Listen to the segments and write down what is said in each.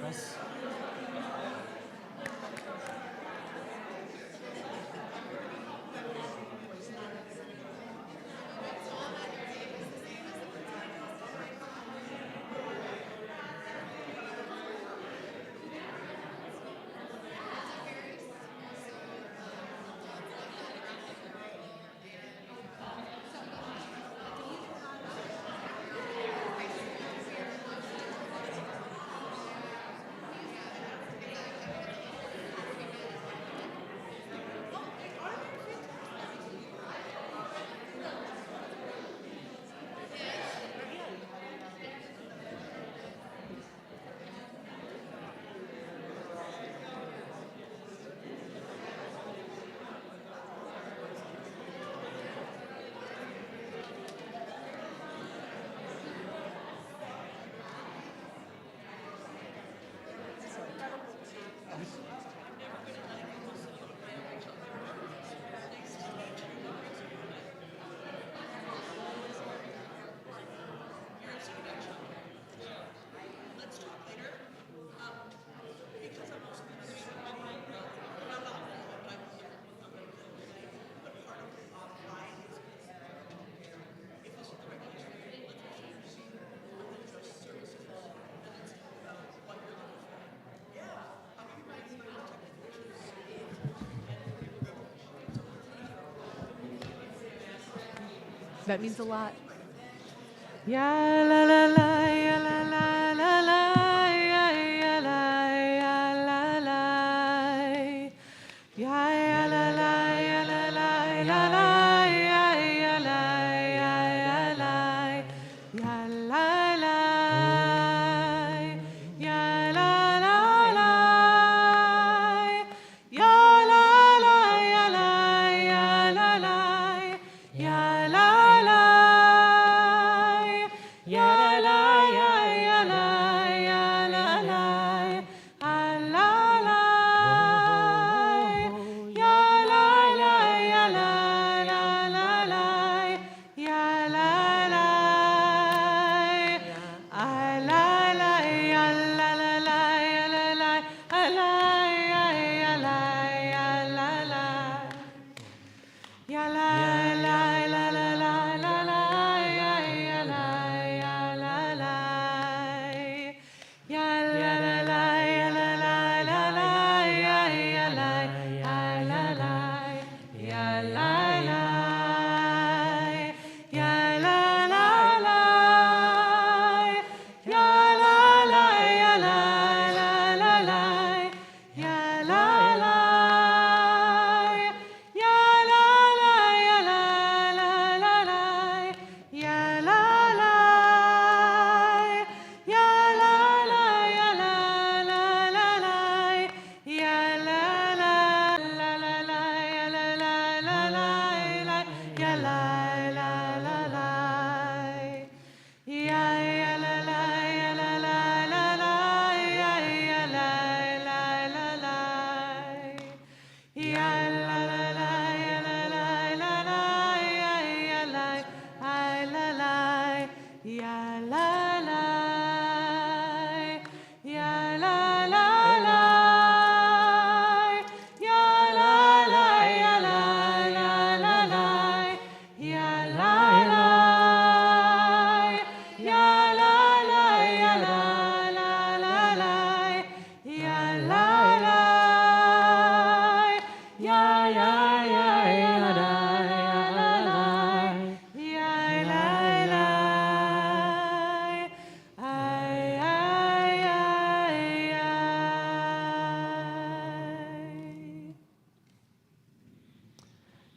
us. That means a lot. Ya la la la, ya la la la la, ya ya la ya la la, ya ya la la ya la la la la, ya ya la ya ya la, ya la la, ya la la la, ya la la ya la ya la la, ya la.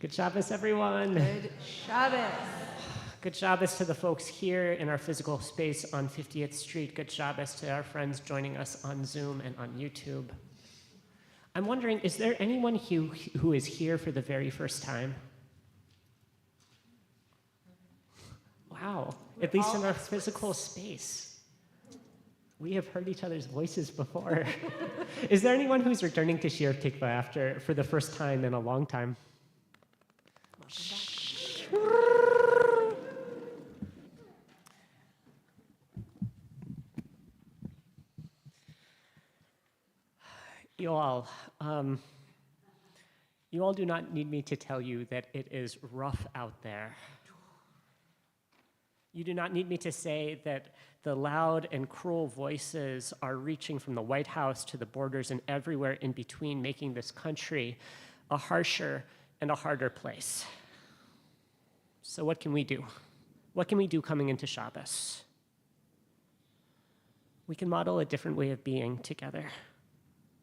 Good Shabbos, everyone. Good Shabbos. Good Shabbos to the folks here in our physical space on 50th Street. Good Shabbos to our friends joining us on Zoom and on YouTube. I'm wondering, is there anyone who is here for the very first time? Wow, at least in our physical space. We have heard each other's voices before. Is there anyone who's returning to Shir Tikva for the first time in a long time? You all, you all do not need me to tell you that it is rough out there. You do not need me to say that the loud and cruel voices are reaching from the White House to the borders and everywhere in between, making this country a harsher and a harder place. So what can we do? What can we do coming into Shabbos? We can model a different way of being together.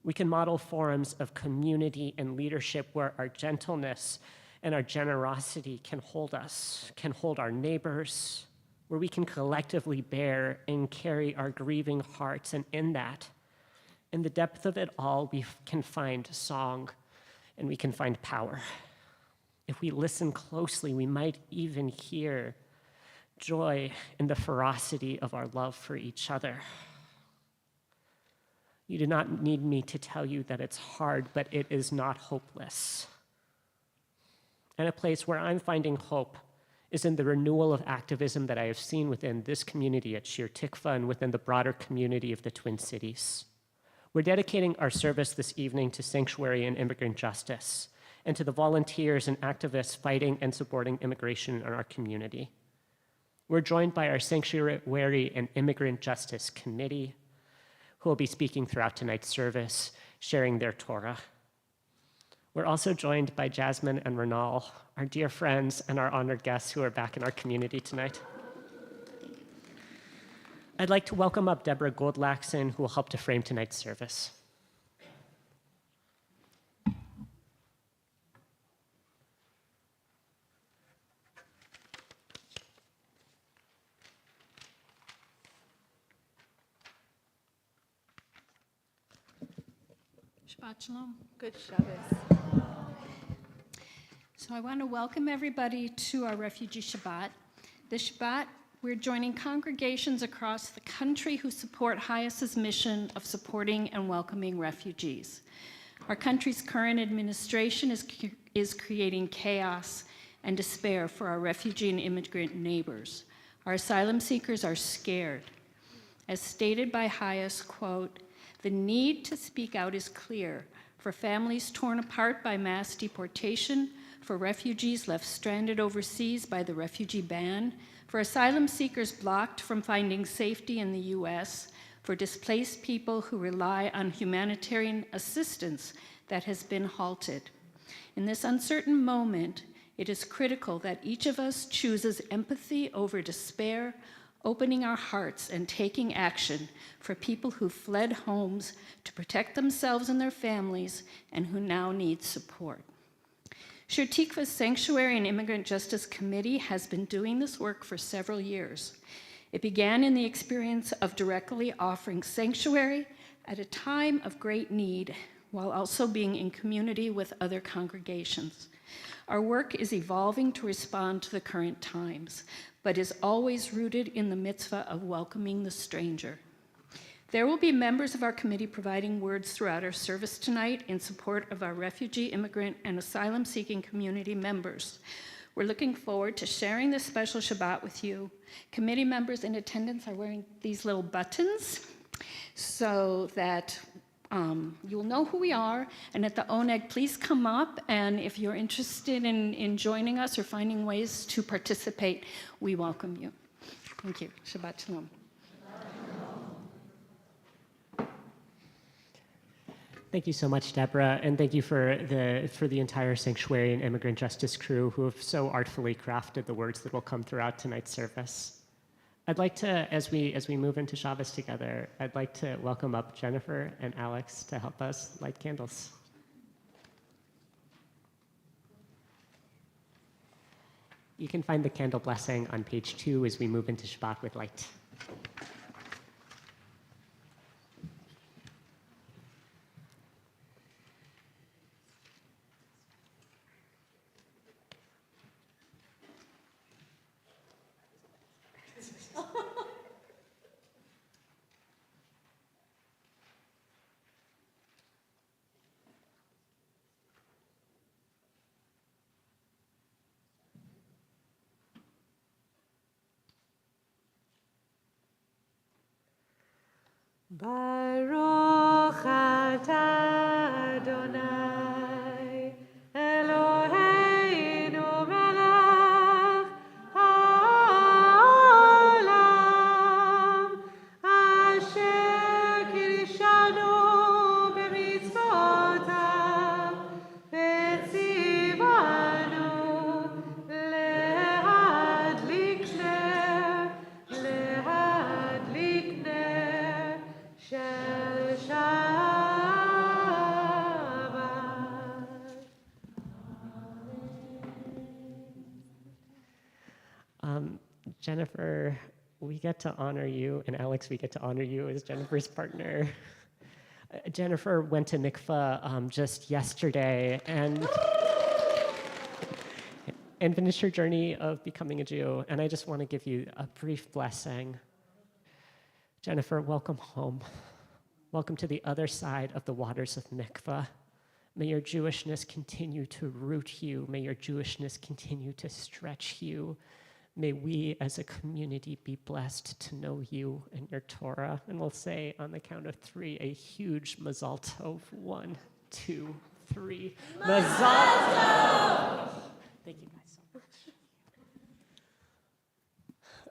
We can model forums of community and leadership where our gentleness and our generosity can hold us, can hold our neighbors, where we can collectively bear and carry our grieving hearts. And in that, in the depth of it all, we can find song and we can find power. If we listen closely, we might even hear joy in the ferocity of our love for each other. You do not need me to tell you that it's hard, but it is not hopeless. And a place where I'm finding hope is in the renewal of activism that I have seen within this community at Shir Tikva and within the broader community of the Twin Cities. We're dedicating our service this evening to sanctuary and immigrant justice, and to the volunteers and activists fighting and supporting immigration in our community. We're joined by our Sanctuary and Immigrant Justice Committee, who will be speaking throughout tonight's service, sharing their Torah. We're also joined by Jasmine and Renal, our dear friends and our honored guests who are back in our community tonight. I'd like to welcome up Deborah Goldlaxon, who will help to frame tonight's service. Shabbat Shalom. Good Shabbos. So I want to welcome everybody to our Refugee Shabbat. This Shabbat, we're joining congregations across the country who support HIAS's mission of supporting and welcoming refugees. Our country's current administration is creating chaos and despair for our refugee and immigrant neighbors. Our asylum seekers are scared. As stated by HIAS, quote, "The need to speak out is clear for families torn apart by mass deportation, for refugees left stranded overseas by the refugee ban, for asylum seekers blocked from finding safety in the U.S., for displaced people who rely on humanitarian assistance that has been halted. In this uncertain moment, it is critical that each of us chooses empathy over despair, opening our hearts and taking action for people who fled homes to protect themselves and their families and who now need support." Shir Tikva's Sanctuary and Immigrant Justice Committee has been doing this work for several years. It began in the experience of directly offering sanctuary at a time of great need, while also being in community with other congregations. Our work is evolving to respond to the current times, but is always rooted in the mitzvah of welcoming the stranger. There will be members of our committee providing words throughout our service tonight in support of our refugee, immigrant, and asylum-seeking community members. We're looking forward to sharing this special Shabbat with you. Committee members in attendance are wearing these little buttons so that you'll know who we are. And at the Oneg, please come up, and if you're interested in joining us or finding ways to participate, we welcome you. Thank you. Shabbat Shalom. Thank you so much, Deborah, and thank you for the entire Sanctuary and Immigrant Justice crew who have so artfully crafted the words that will come throughout tonight's service. I'd like to, as we move into Shabbos together, I'd like to welcome up Jennifer and Alex to help us light candles. You can find the candle blessing on page 2 as we move into Shabbat with light. Baruch atah Jennifer, we get to honor you, and Alex, we get to honor you as Jennifer's partner. Jennifer went to mikvah just yesterday and finished her journey of becoming a Jew. And I just want to give you a brief blessing. Jennifer, welcome home. Welcome to the other side of the waters of mikvah. May your Jewishness continue to root you. May your Jewishness continue to stretch you. May we as a community be blessed to know you and your Torah. And we'll say on the count of 3, a huge mazal tov. 1, 2, 3. Mazal tov! Thank you guys so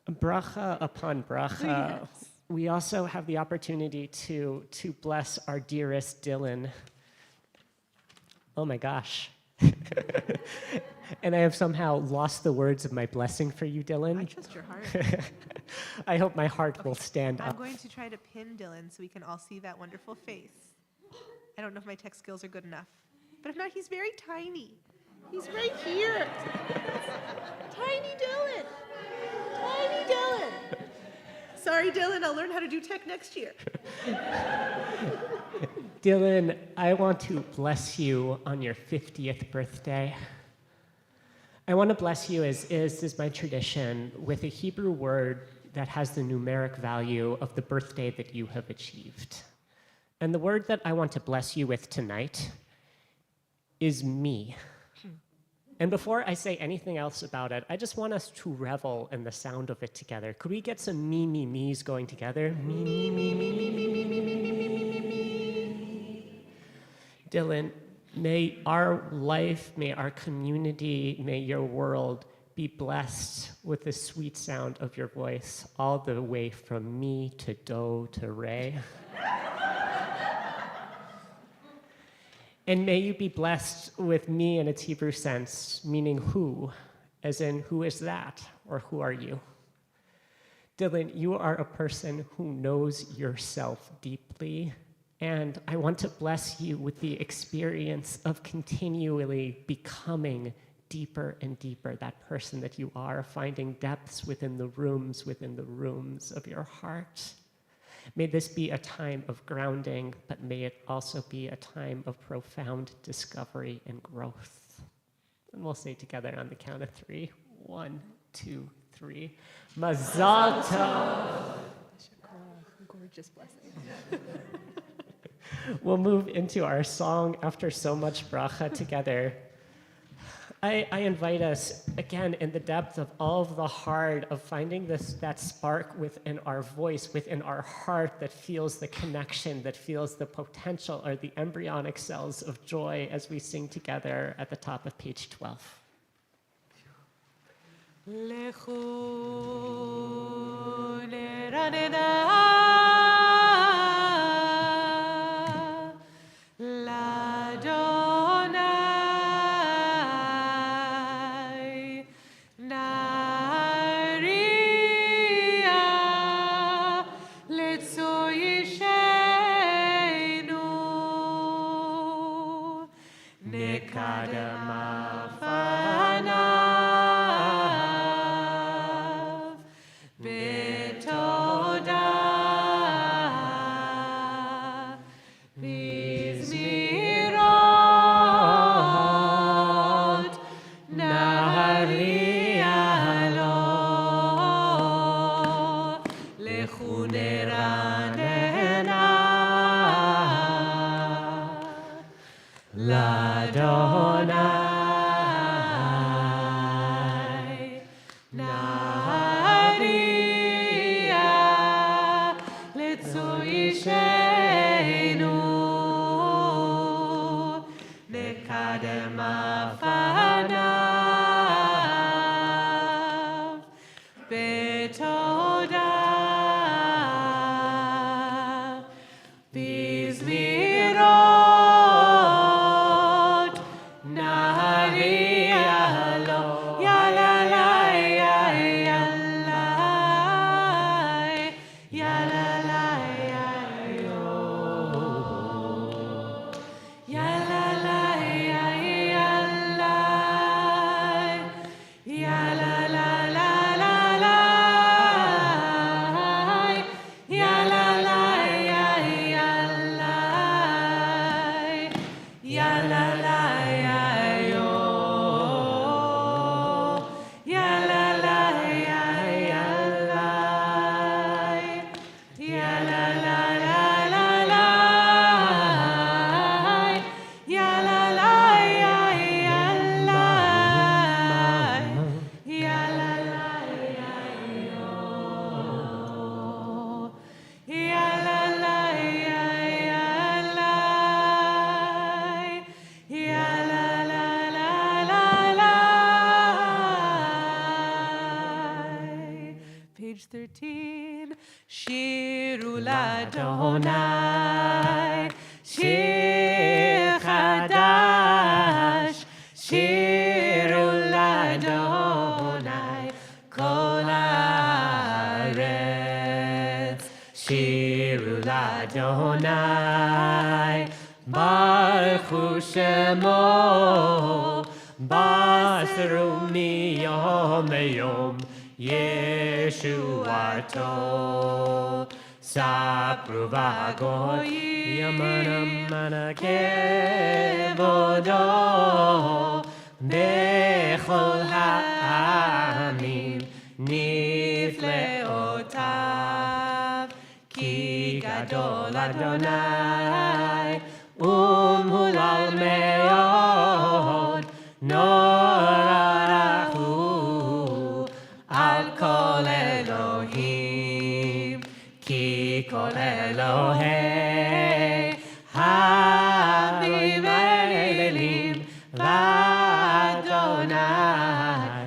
much. Bracha upon bracha. Yes. We also have the opportunity to bless our dearest Dylan. Oh my gosh. And I have somehow lost the words of my blessing for you, Dylan. I trust your heart. I hope my heart will stand up. I'm going to try to pin Dylan so we can all see that wonderful face. I don't know if my tech skills are good enough. But if not, he's very tiny. He's right here. Tiny Dylan. Tiny Dylan. Sorry, Dylan, I'll learn how to do tech next year. Dylan, I want to bless you on your 50th birthday. I want to bless you, as is my tradition, with a Hebrew word that has the numeric value of the birthday that you have achieved. And the word that I want to bless you with tonight is me. And before I say anything else about it, I just want us to revel in the sound of it together. Could we get some me's going together? Me, me, me, me, me, me, me, me, me, me. Dylan, may our life, may our community, may your world be blessed with the sweet sound of your voice, all the way from me to do to re. And may you be blessed with me in its Hebrew sense, meaning who, as in who is that, or who are you? Dylan, you are a person who knows yourself deeply, and I want to bless you with the experience of continually becoming deeper and deeper that person that you are, finding depths within the rooms of your heart. May this be a time of grounding, but may it also be a time of profound discovery and growth. And we'll say together on the count of 3. 1, 2, 3. Mazal tov! Gorgeous blessing. We'll move into our song after so much bracha together. I invite us, again, in the depth of all of the heart of finding that spark within our voice, within our heart that feels the connection, that feels the potential or the embryonic cells of joy as we sing together at the top of page 12. La la la page 13. Shiru l'Adonai, shir chadash, shiru l'Adonai, kol haaretz, shiru l'Adonai, baruchu shemo, basru miyom leyom, Yeshuato, sapru v'goyim, mana kevodo, bechol ha'amim, nifleotav, ki gadol Adonai, umhulal meod, norahu, al kol Elohim, ki kol Elohei, ha'mimelim, l'Adonai,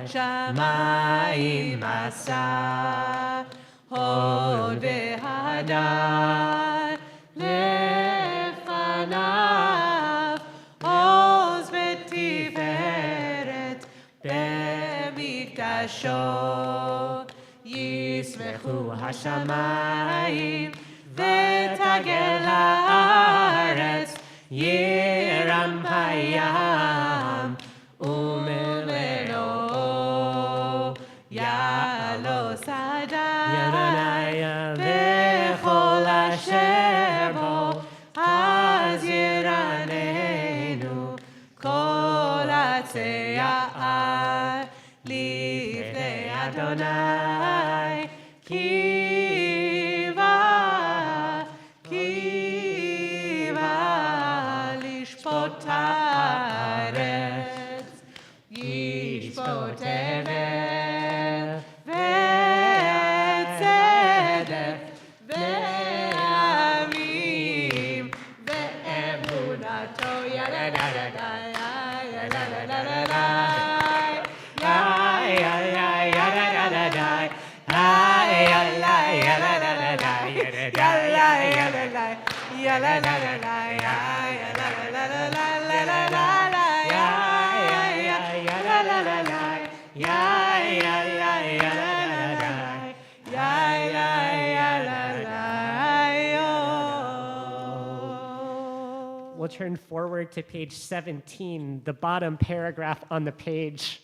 shamayim asa, hod v'hadar, lefanav, oz v'tiferet, b'mikdasho, yismechu hashamayim, v'tagel haaretz, yiram hayam, umeleno, yalos Adai, v'chol asher bo, az yiranenu, kol atze'ah, lifnei Adonai, kiva lishpot haaretz, yishpot emet, ve'tzedek, ve'amim, ve'emunato, yadadadadai, yadadadadai, yadadadadai, We'll turn forward to page 17, the bottom paragraph on the page.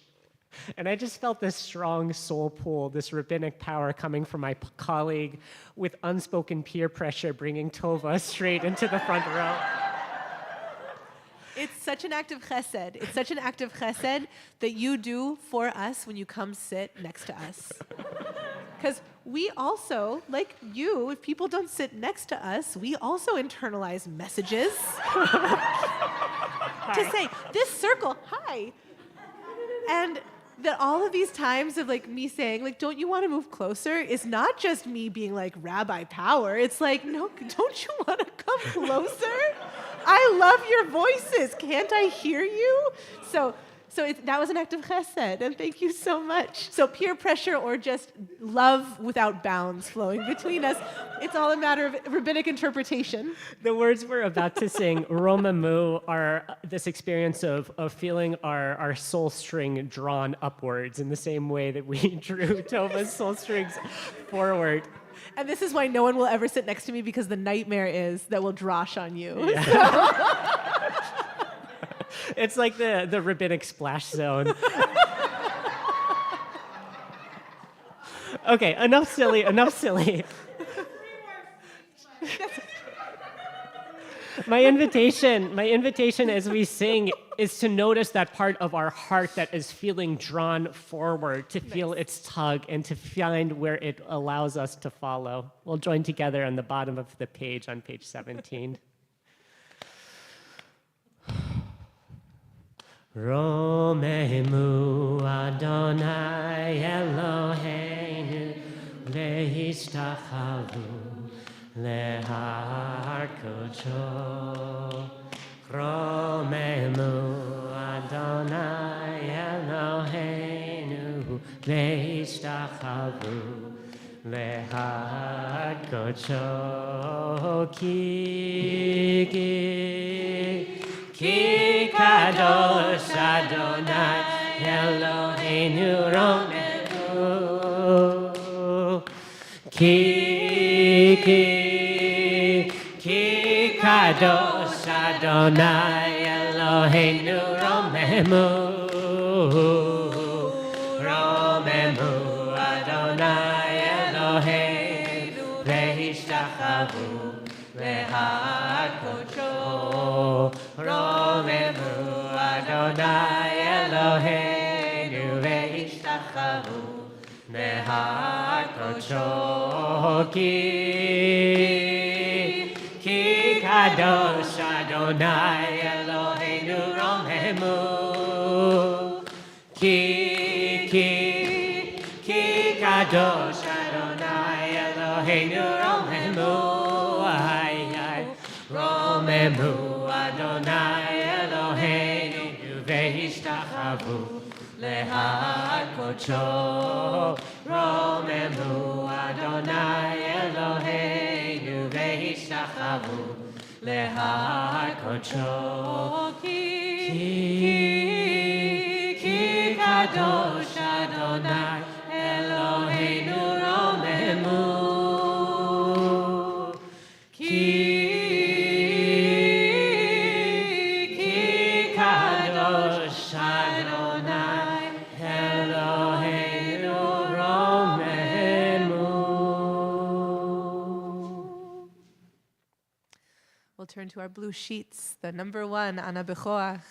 And I just felt this strong soul pull, this rabbinic power coming from my colleague with unspoken peer pressure, bringing Tova straight into the front row. It's such an act of chesed. It's such an act of chesed that you do for us when you come sit next to us. Because we also, like you, if people don't sit next to us, we also internalize messages to say, this circle, hi. And that all of these times of like me saying, like, don't you want to move closer is not just me being like rabbi power. It's like, no, don't you want to come closer? I love your voices. Can't I hear you? So that was an act of chesed, and thank you so much. So peer pressure or just love without bounds flowing between us, it's all a matter of rabbinic interpretation. The words we're about to sing, Romamu, are this experience of feeling our soul string drawn upwards in the same way that we drew Tova's soul strings forward. And this is why no one will ever sit next to me, because the nightmare is that we'll drosh on you. Yeah. It's like the rabbinic splash zone. Okay, enough silly. My invitation as we sing is to notice that part of our heart that is feeling drawn forward, to feel its tug, and to find where it allows us to follow. We'll join together on the bottom of the page on page 17. Romemu Adonai Eloheinu lehistachavu lehar kodsho. Romemu Adonai Eloheinu lehistachavu Lehad Kodsho Ki Kadosh Adonai Eloheinu Romenu Ki Kadosh Adonai Eloheinu Romemu Romemu Adonai Eloheinu Ve'ishtachavu Lehakocho Romemu Adonai Eloheinu Ve'ishtachavu Lehakocho Ki Kadosh Adonai Eloheinu Romemu Ki Kadosh Adonai Eloheinu Romemu Romemu Adonai Eloheinu Ve'ishtachavu Lehakocho Romemu Adonai Eloheinu Ve'ishtachavu Lehakocho Ki Kadosh Adonai Eloheinu Romemu Ki Kadosh Adonai Eloheinu Romemu. We'll turn to our blue sheets. The number 1, Ana Bechoach.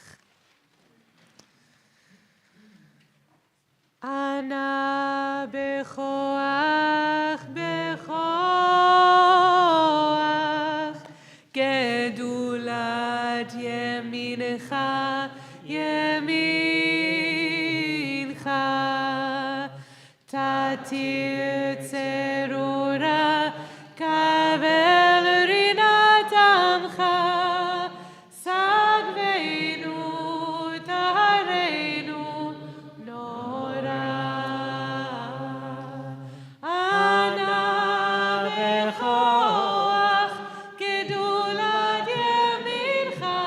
Ana Bechoach, Bechoach, Gedulat Yemincha, Yemincha, Tatir Tzerura, Kabel Rinat Amcha, Sagveinu, Tahareinu, Nora. Ana Bechoach, Gedulat Yemincha,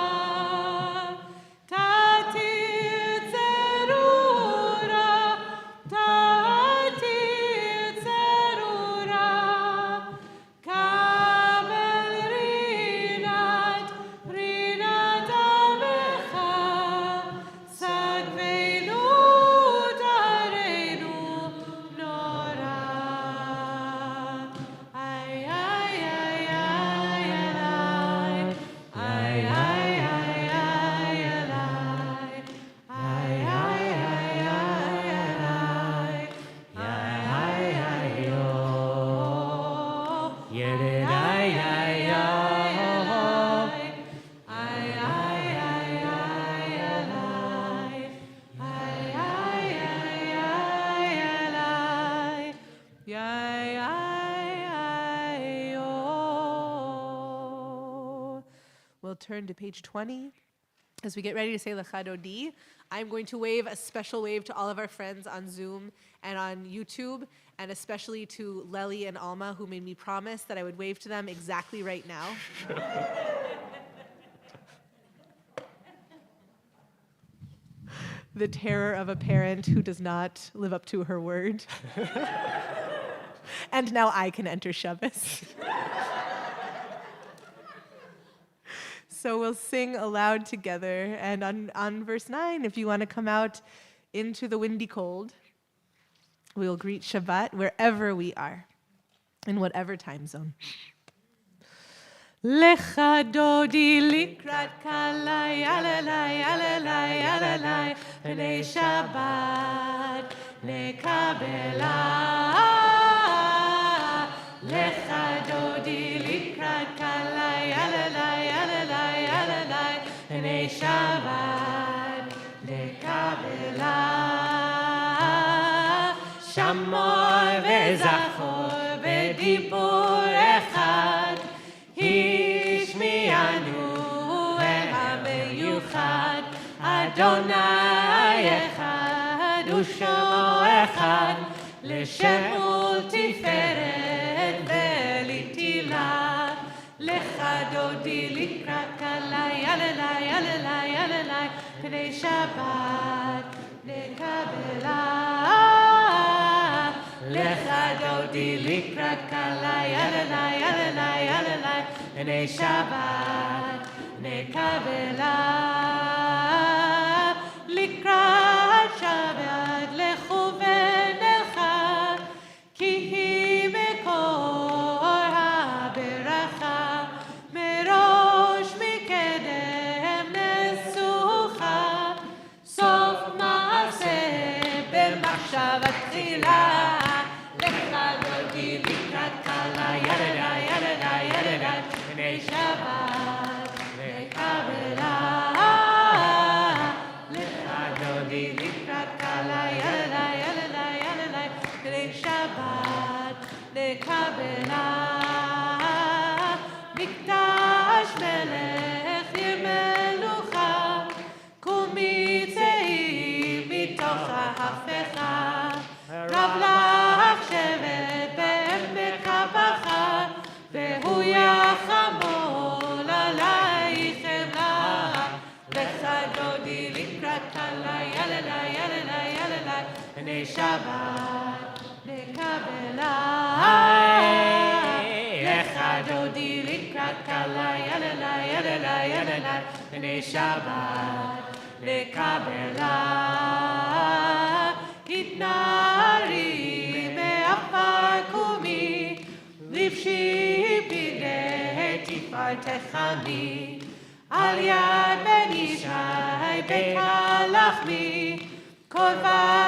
Tatir Tzerura, Tatir Tzerura, Kabel Rinat, Rinat Amecha, Sagveinu, Tareinu, Nora. Ay, ay, ay, ay, alay. Ay, ay, ay, ay, alay. Ay, ay, ay, ay, alay. Ay, ay, ay, yo. Yered ay ay ay. Ay, ay, ay, ay, alay. Ay, ay, ay, ay, alay. Ay, ay, ay, yo. We'll turn to page 20. As we get ready to say Lechadodi, I'm going to wave a special wave to all of our friends on Zoom and on YouTube, and especially to Lely and Alma, who made me promise that I would wave to them exactly right now. The terror of a parent who does not live up to her word. And now I can enter Shabbos. So we'll sing aloud together. And on verse 9, if you want to come out into the windy cold, we'll greet Shabbat wherever we are, in whatever time zone. Lecha dodi likrat kalai, alalai, alalai, alalai, pnei Shabbat nekabela. Lecha dodi likrat kalai, alalai, alalai, alalai, pnei Shabbat nekabela. Shamor vezachor vedibur echad, Hishmianu hameyuchad, Adonai echad, Ushemo echad, L'shem ultiferet. כדי שבת נקבלה. לך דודי לקראת כלה, יללה, יללה, יללה, כדי שבת נקבלה. לקראת שבת לכו ונלכה, כי היא מקור הברכה, מראש מקדם נסוכה, סוף מעשה במחשבה תחילה. לך דודי לקראת כלה, ילדה, ילדה, ילדה, כדי שבת נקבלה. לך דודי לקראת כלה, ילדה, ילדה, ילדה, כדי שבת נקבלה. מקדש מלך עיר מלוכה, קומי צאי מתוך ההפכה, רב לך שבט בעמק הבכה, והוא יחמול עלייך חמלה. לך דודי לקראת כלה, יללה, יללה, יללה, כדי שבת נקבלה. לך דודי לקראת כלה, יללה, יללה, יללה, כדי שבת נקבלה. התנערי מעפר קומי, לבשי בגדי תפארתך עמי, על יד בן ישי בית הלחמי, קרבה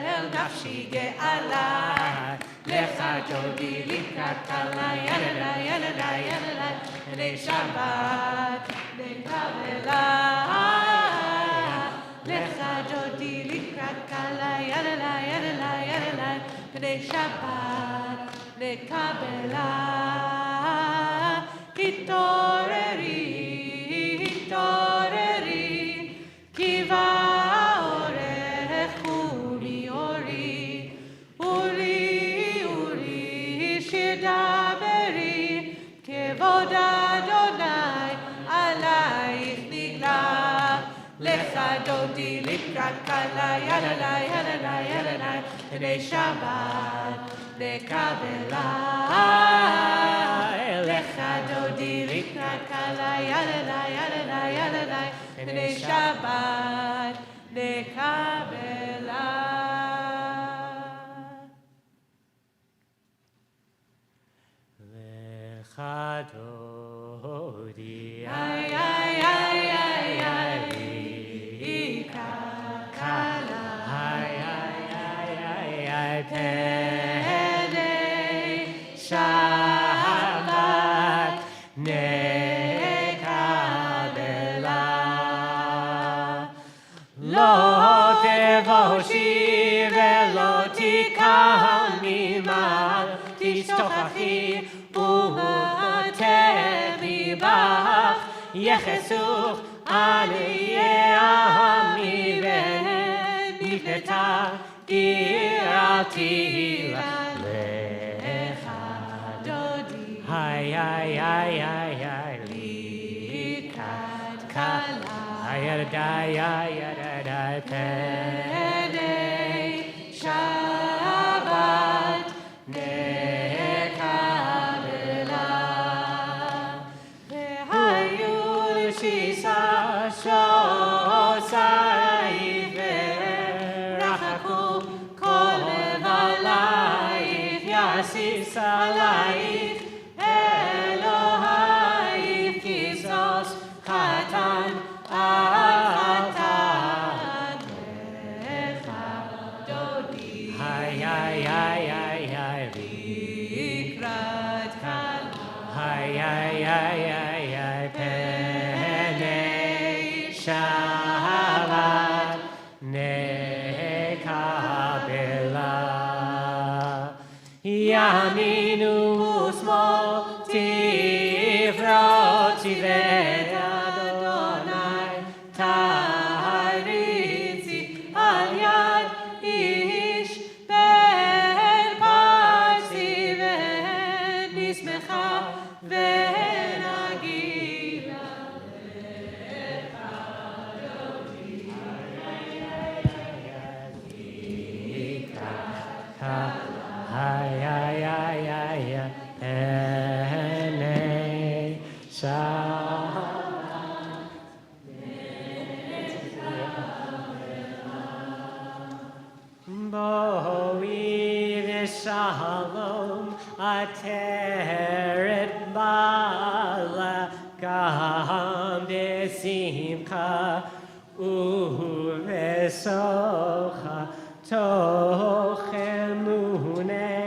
אל נפשי גאלה. לך דודי לקראת כלה, יללה, יללה, יללה, כדי שבת נקבלה. לך דודי לקראת כלה, יללה, יללה, יללה, כדי שבת נקבלה. התעוררי, התעוררי, כי בא אורך קומי אורי, אורי, אורי, שיר דברי, כבוד אדוני עלייך נגלה. לך דודי לקראת כלה, יללה, יללה, יללה, כדי שבת נקבלה. לך דודי לקראת כלה, יללה, יללה, יללה, כדי שבת נקבלה. לך דודי, איי, איי, איי, איי, איי, לקראת כלה, איי, איי, איי, איי, איי, פני שבת נקבלה. לא תבושי ולא תקמי מעל, תשתוכחי ותמי בך, יחסוך עניי עמי ונבנתה עירתי לך דודי היי היי היי היי היי לקראת כלה, הירדה ירדה פני שבת נקבלה. והיו לשישה שוסייך ורחקו כל לבלייך, יסיס עלייך אלוהייך, כבשוס חתן על חתן. לך דודי היי היי היי היי היי לקראת כלה, היי היי היי היי היי פני שבת נקבלה. ימין ושמאל תפרוצי ואדוני תריצי, על יד איש בן פרסי ונשמחה ונגילה. לך Ay, ay, ay, ay, ay, Pene Shabbat. Boi v'shalom ateret bala gam b'simcha u'v'socha toch emune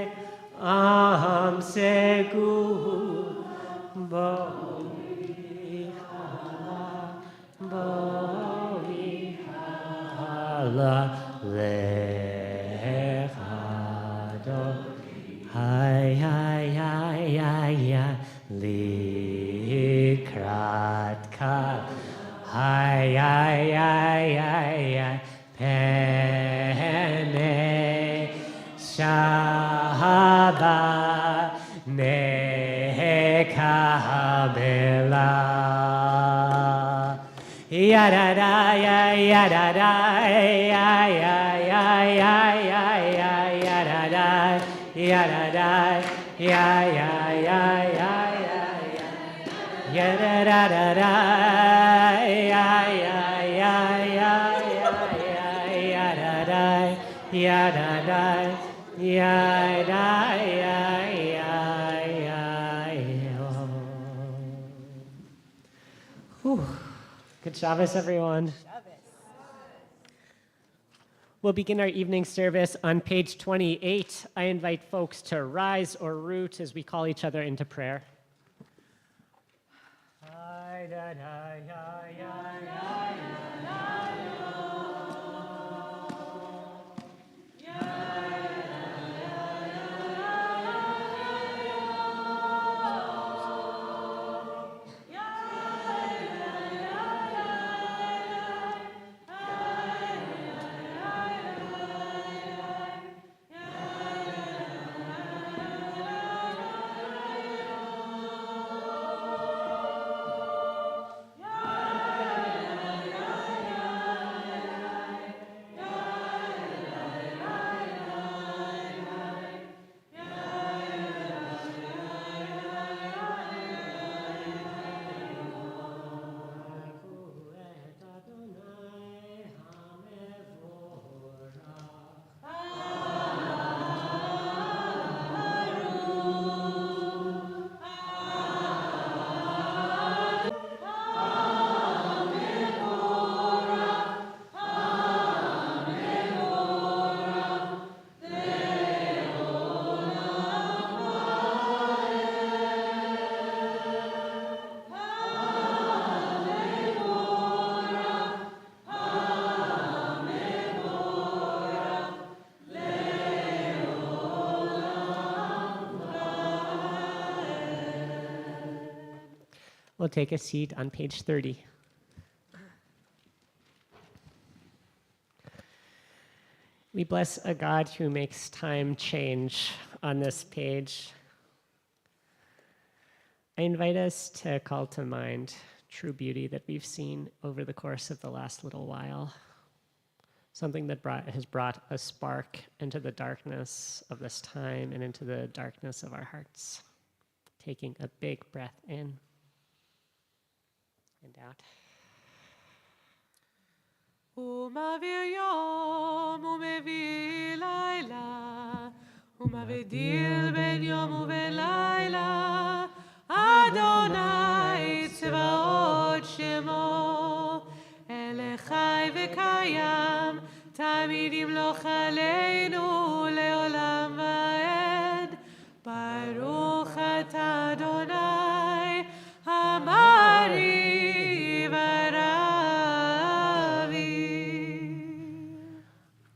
am segur boi hala lechado hay hay hay hay hay likrat kal hay hay hay hay hay pene Shabbat nekabela yada da ya yada da ya ya ya ya ya ya yada da yada da ya ya ya ya ya yada da da da ya ya ya ya ya yada da yada da yada ya ya ya. Whew. Good Shabbos, everyone. We'll begin our evening service on page 28. I invite folks to rise or root as we call each other into prayer. We'll take a seat on page 30. We bless a God who makes time change on this page. I invite us to call to mind true beauty that we've seen over the course of the last little while. Something that has brought a spark into the darkness of this time and into the darkness of our hearts. Taking a big breath in and out. ומעביר יום ומביא לילה ומבדיל בין יום ובין לילה אדוני צבאות שמו אלה חי וקיים תמיד ימלוך עלינו לעולם ועד ברוך אתה אדוני המרי ורבי.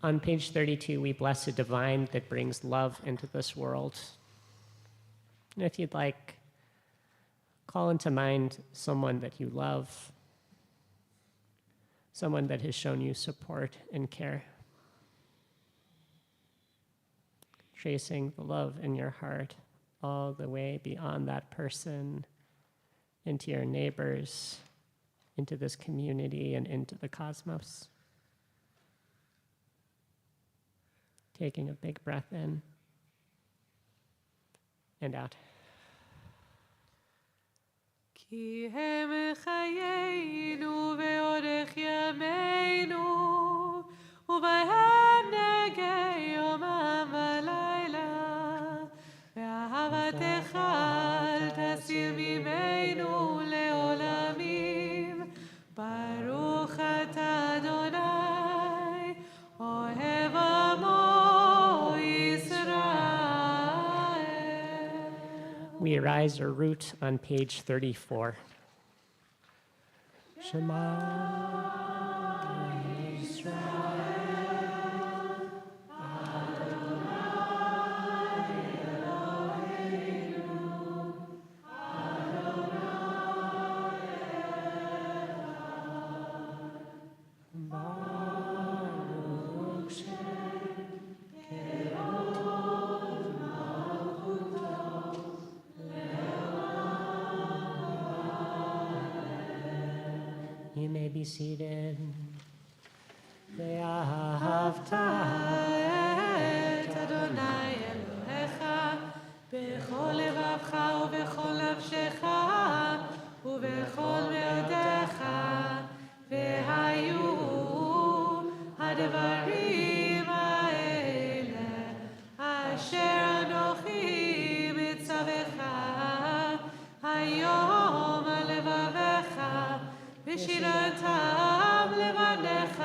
On page 32, we bless a divine that brings love into this world. And if you'd like, call into mind someone that you love, someone that has shown you support and care. Tracing the love in your heart all the way beyond that person, into your neighbors, into this community, and into the cosmos. Taking a big breath in and out. כי הם חיינו ואורך ימינו, ובהם נגע יומם ולילה, ואהבתך אל תסיר ממנו לעולמים. ברוך אתה אדוני, אוהב עמו ישראל. We arise or root on page 34. Shema You may be seated. ואהבת את אדוני אלוהיך בכל לבבך ובכל נפשך ובכל מאודך, והיו הדברים האלה אשר אנוכי מצווך היום על לבבך, ושיננתם לבניך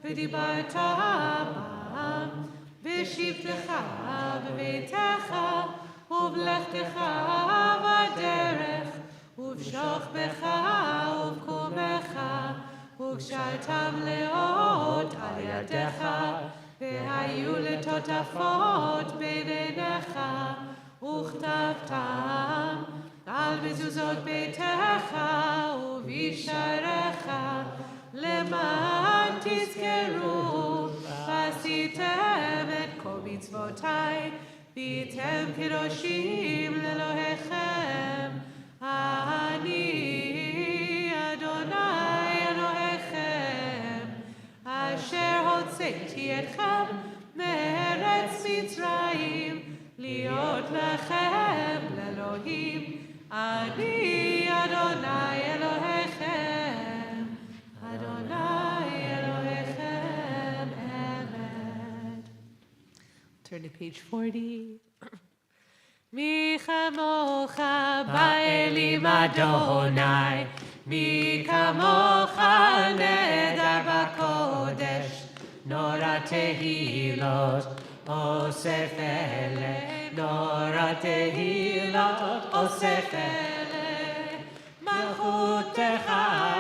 ודיברת בם, בשבתך בביתך ובלכתך בדרך ובשוכבך ובקומך, וקשרתם לאות על ידיך, והיו לטוטפות בין עיניך, וכתבתם על מזוזות ביתך ובשעריך, למען תזכרו ועשיתם את כל מצוותיי, והייתם קדושים לאלוהיכם. אני אדוני אלוהיכם, אשר הוצאתי אתכם מארץ מצרים, להיות לכם לאלוהים. אני אדוני אלוהיכם, אדוני אלוהיכם אמת. Turn to page 40. מי כמוך באלים אדוני, מי כמוך נדר בקודש, נורא תהילות אוסף אלה, נורא תהילות אוסף אלה, מלכותך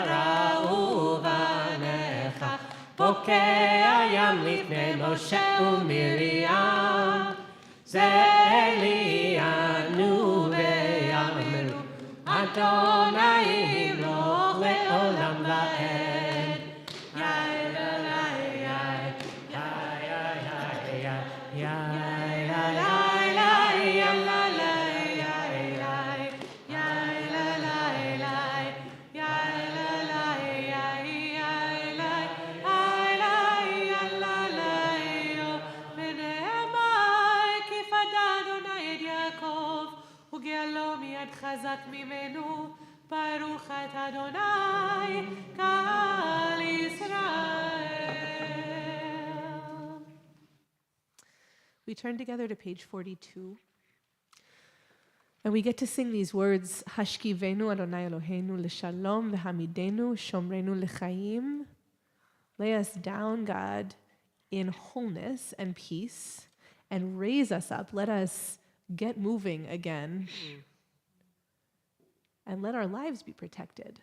ראו בניך, בוקע ים לפני משה ומרים, זה אלינו ויאמרו, אדוני ימלוך לעולם ועד. יאי לה לה יאי, יאי יאי יאי יאי לה לה יאי לה לה יאי יאי לה לה יאי לה לה יאי לה לה לה ונאמר כי פדה אדוני את יעקב וגאלו מיד חזק ממנו, ברוך אתה אדוני קהל ישראל. We turn together to page 42. And we get to sing these words, Hashkivenu Adonai Eloheinu l'shalom v'hamidenu shomrenu l'chaim. Lay us down, God, in wholeness and peace, and raise us up. Let us get moving again. And let our lives be protected.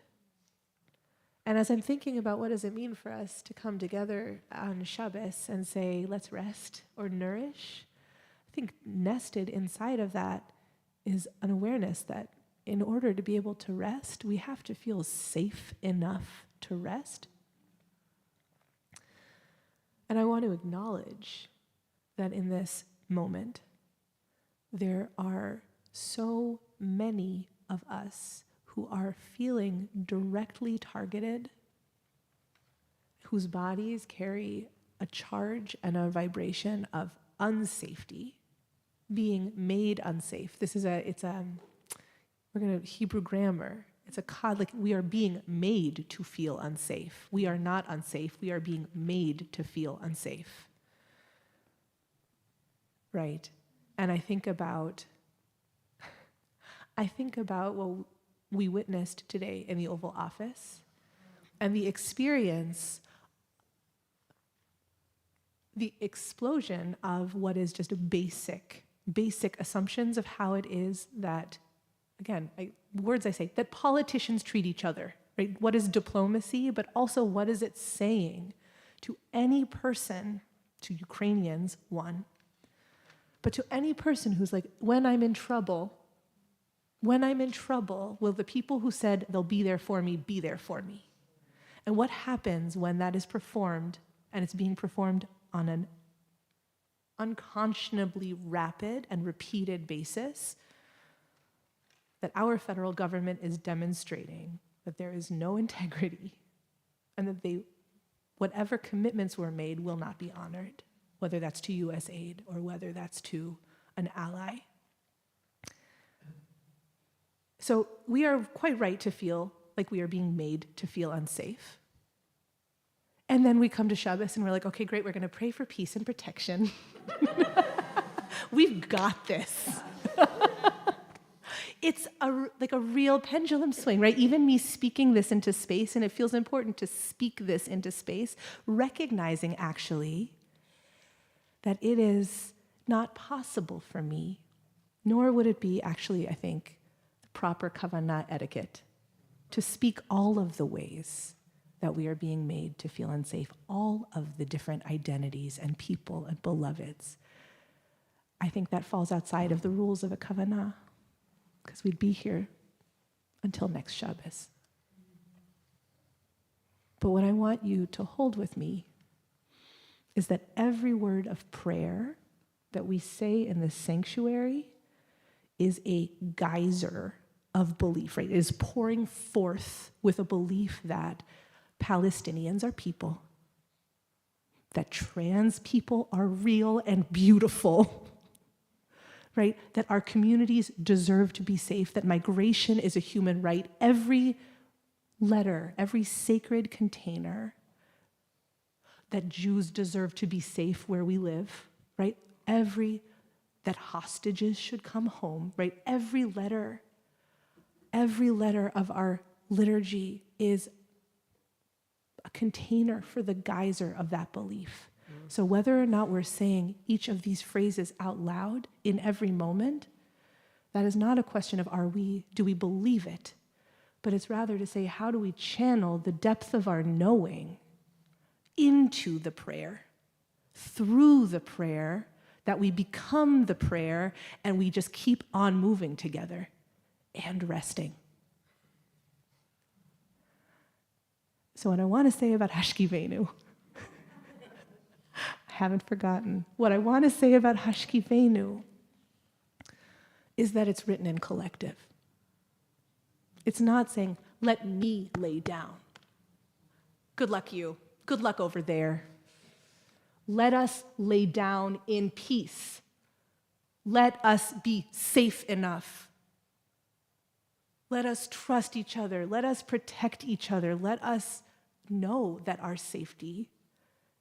And as I'm thinking about what does it mean for us to come together on Shabbos and say, let's rest or nourish, I think nested inside of that is an awareness that in order to be able to rest, we have to feel safe enough to rest. And I want to acknowledge that in this moment, there are so many of us who are feeling directly targeted, whose bodies carry a charge and a vibration of unsafety, being made unsafe. We're going to Hebrew grammar. It's a cod, like we are being made to feel unsafe. We are not unsafe. We are being made to feel unsafe. Right? And I think about what we witnessed today in the Oval Office and the experience, the explosion of what is just a basic assumptions of how it is that, again, that politicians treat each other, right? What is diplomacy, but also what is it saying to any person, to Ukrainians, one, but to any person who's like, when I'm in trouble, will the people who said they'll be there for me be there for me? And what happens when that is performed, and it's being performed on an unconscionably rapid and repeated basis? That our federal government is demonstrating that there is no integrity and that whatever commitments were made will not be honored, whether that's to U.S. aid or whether that's to an ally. So we are quite right to feel like we are being made to feel unsafe. And then we come to Shabbos and we're like, okay, great, we're going to pray for peace and protection. We've got this. It's like a real pendulum swing, right? Even me speaking this into space, and it feels important to speak this into space, recognizing actually that it is not possible for me, nor would it be actually, I think, the proper kavanah etiquette to speak all of the ways that we are being made to feel unsafe, all of the different identities and people and beloveds. I think that falls outside of the rules of a kavanah, because we'd be here until next Shabbos. But what I want you to hold with me is that every word of prayer that we say in this sanctuary is a geyser of belief, right? It is pouring forth with a belief that Palestinians are people, that trans people are real and beautiful, right? That our communities deserve to be safe, that migration is a human right. Every letter, every sacred container, that Jews deserve to be safe where we live, right? That hostages should come home, right? Every letter of our liturgy is a container for the geyser of that belief. So whether or not we're saying each of these phrases out loud in every moment, that is not a question of do we believe it, but it's rather to say, how do we channel the depth of our knowing into the prayer, through the prayer, that we become the prayer and we just keep on moving together and resting. So what I want to say about Hashkivenu, haven't forgotten. What I want to say about Hashkivenu is that it's written in collective. It's not saying, let me lay down. Good luck you. Good luck over there. Let us lay down in peace. Let us be safe enough. Let us trust each other. Let us protect each other. Let us know that our safety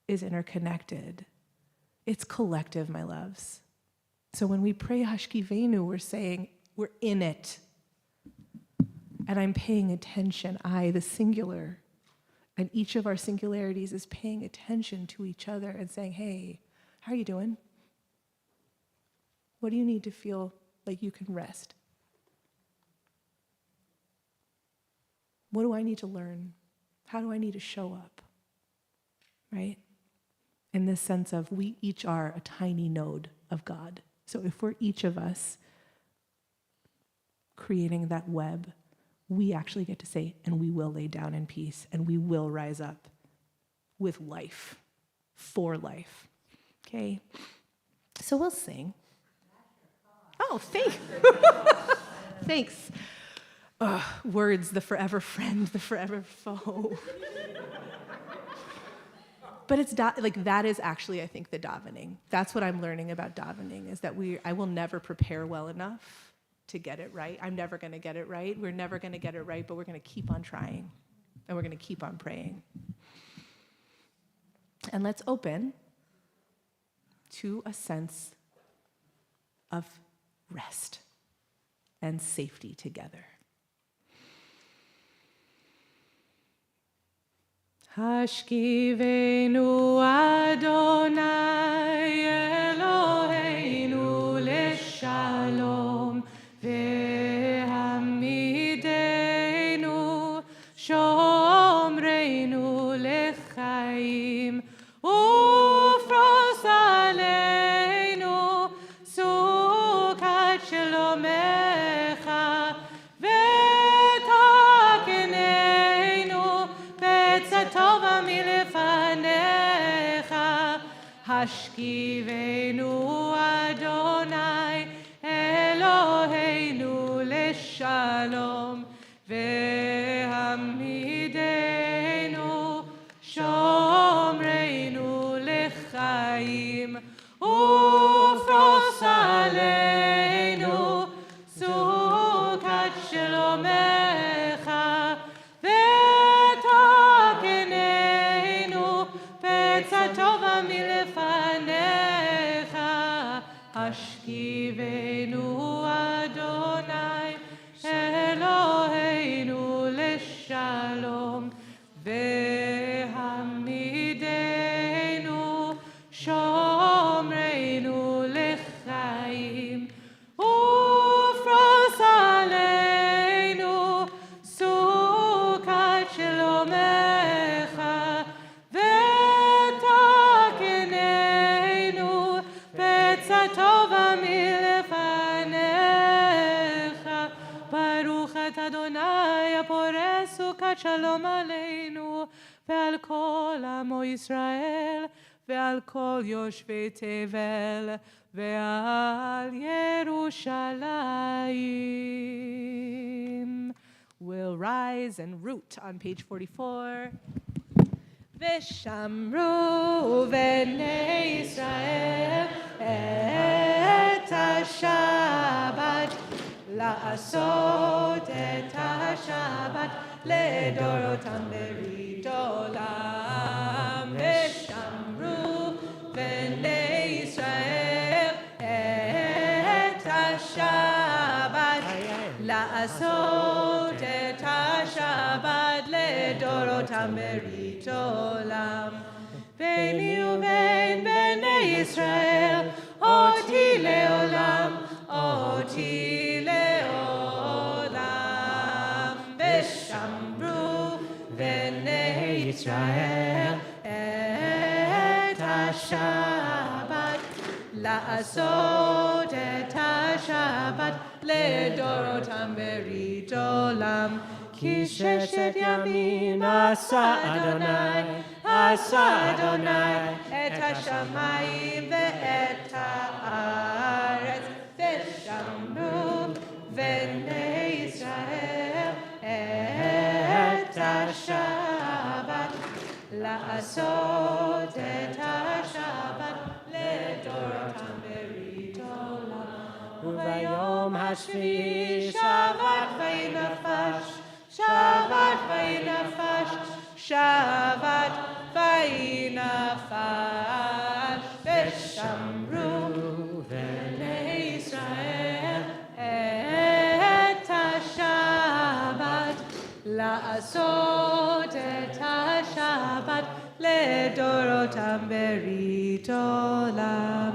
is interconnected. It's collective, my loves. So when we pray Hashkivenu, we're saying we're in it. And I'm paying attention, the singular. And each of our singularities is paying attention to each other and saying, hey, how are you doing? What do you need to feel like you can rest? What do I need to learn? How do I need to show up? Right? In this sense of we each are a tiny node of God. So if we're each of us creating that web, we actually get to say, and we will lay down in peace, and we will rise up with life, for life. Okay? So we'll sing. Oh, thanks. Words, the forever friend, the forever foe. But it's like that is actually, I think, the davening. That's what I'm learning about davening, is that I will never prepare well enough to get it right. I'm never going to get it right. We're never going to get it right, but we're going to keep on trying, and we're going to keep on praying. And let's open to a sense of rest and safety together. Hashkivenu Adonai Eloheinu leshalom vehamidenu shomreinu lechaim ufros aleinu sukat shalomecha v'takenenu betzatova milefanecha hashkivenu Adonai Eloheinu leshalom vehamidenu shomreinu lechaim ufros aleinu sukat shalomecha v'takenenu betzatova milefanecha hashkivenu Adonai Eloheinu leshalom vehamidenu shomreinu lechaim ufros aleinu sukat shalomecha v'takenenu betzatova milefanecha baruch et Adonai הפורש סוכת שלום עלינו ועל כל עמו ישראל ועל כל יושבי תבל ועל ירושלים. We'll rise and root on page 44. ושמרו בני ישראל את השבת לעשות את השבת לדורותם ברית עולם. ושמרו בני ישראל את השבת לעשות את השבת לדורותם ברית עולם. ביני ובין בני ישראל אותי לעולם, אותי לעולם. ושמרו בני ישראל את השבת לעשות את השבת לדורותם ברית עולם. כי ששת ימים עשה אדוני את השמיים ואת הארץ. ושמרו בני ישראל את השבת לעשות את השבת לדורותם ברית עולם. וביום השביעי שבת וינפש, שבת וינפש, שבת וינפש. ושמרו בני ישראל את השבת לעשות את השבת לדורותם ברית עולם.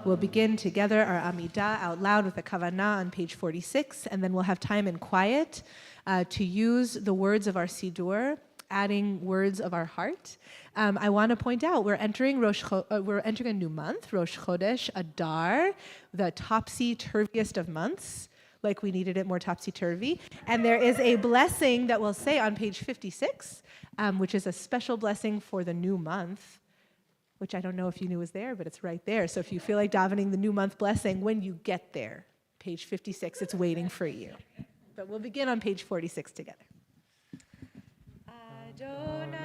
We'll begin together our Amidah out loud with a Kavanah on page 46, and then we'll have time in quiet to use the words of our Siddur, adding words of our heart. I want to point out we're entering a new month, Rosh Chodesh Adar, the topsy-turviest of months, like we needed it more topsy-turvy. And there is a blessing that we'll say on page 56, which is a special blessing for the new month, which I don't know if you knew was there, but it's right there. So if you feel like davening the new month blessing, when you get there, page 56, it's waiting for you. But we'll begin on page 46 together. Adonai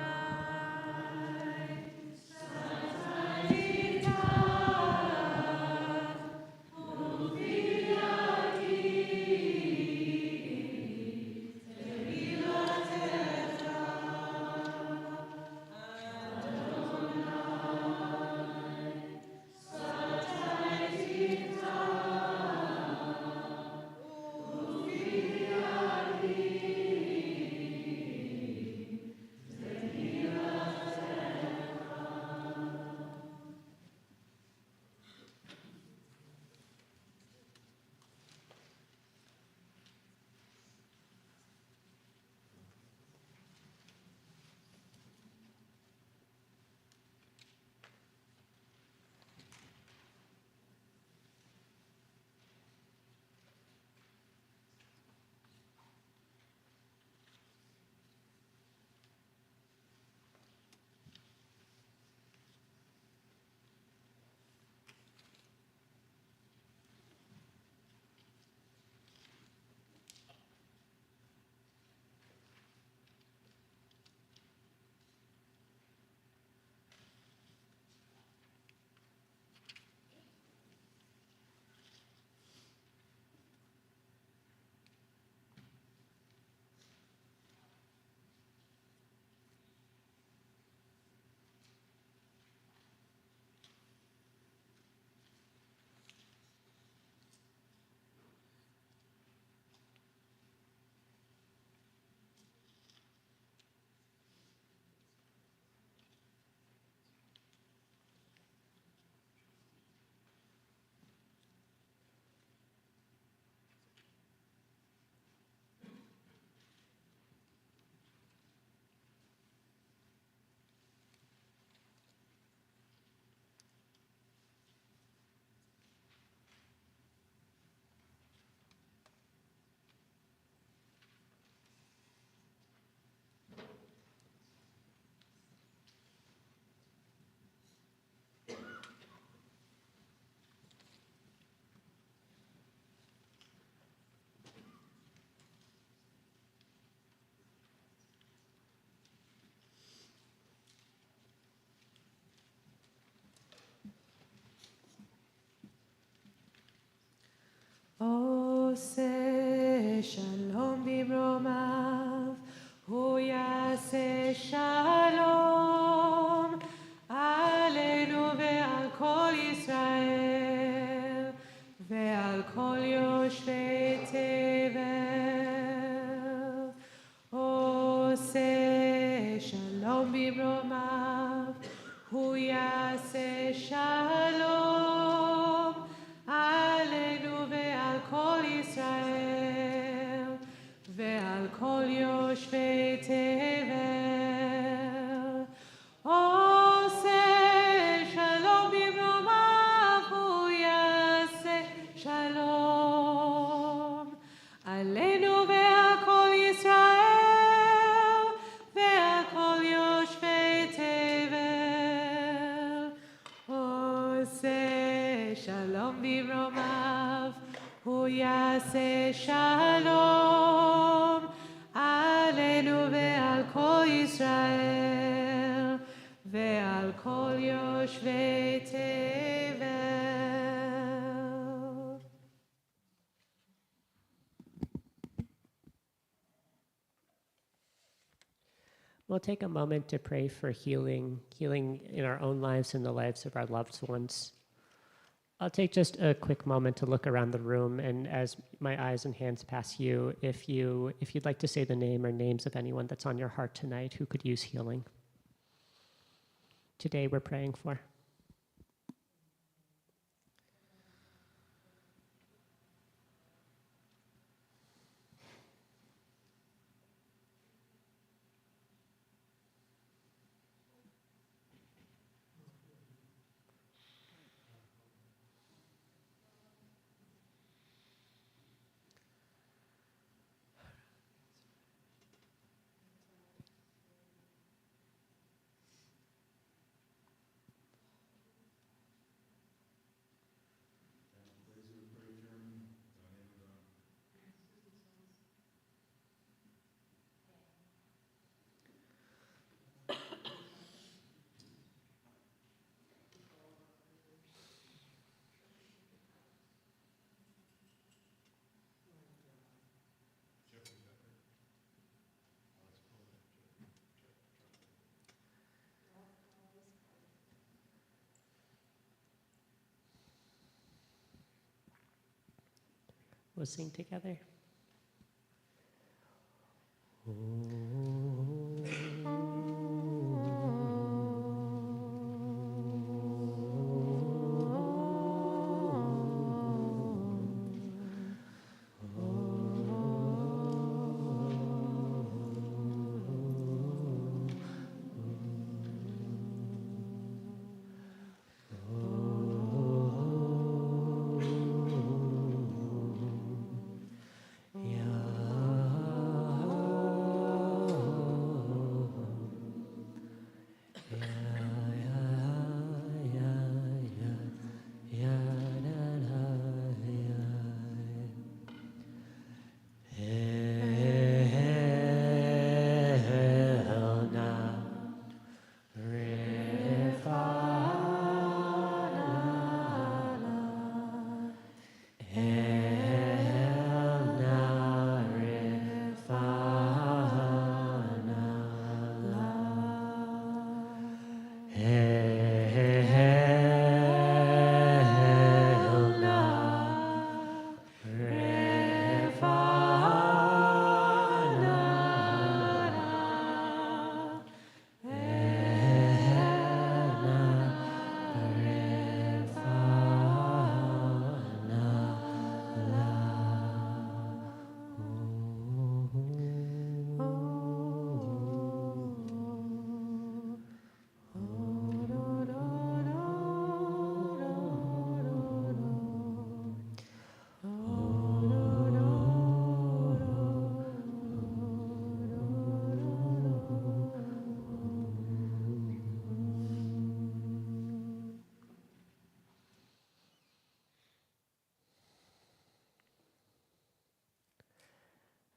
עושה שלום במרומיו, הוא יעשה שלום עלינו ועל כל ישראל ועל כל יושבי תבל. עושה שלום במרומיו, הוא יעשה שלום עלינו ועל כל ישראל ועל כל יושבי תבל. עושה שלום במרומיו, הוא יעשה שלום עלינו ועל כל ישראל ועל כל יושבי תבל. עושה שלום במרומיו, הוא יעשה שלום עלינו ועל כל ישראל ועל כל יושבי תבל. We'll take a moment to pray for healing in our own lives and the lives of our loved ones. I'll take just a quick moment to look around the room, and as my eyes and hands pass you, if you'd like to say the name or names of anyone that's on your heart tonight who could use healing. Today we're praying for. We'll sing together.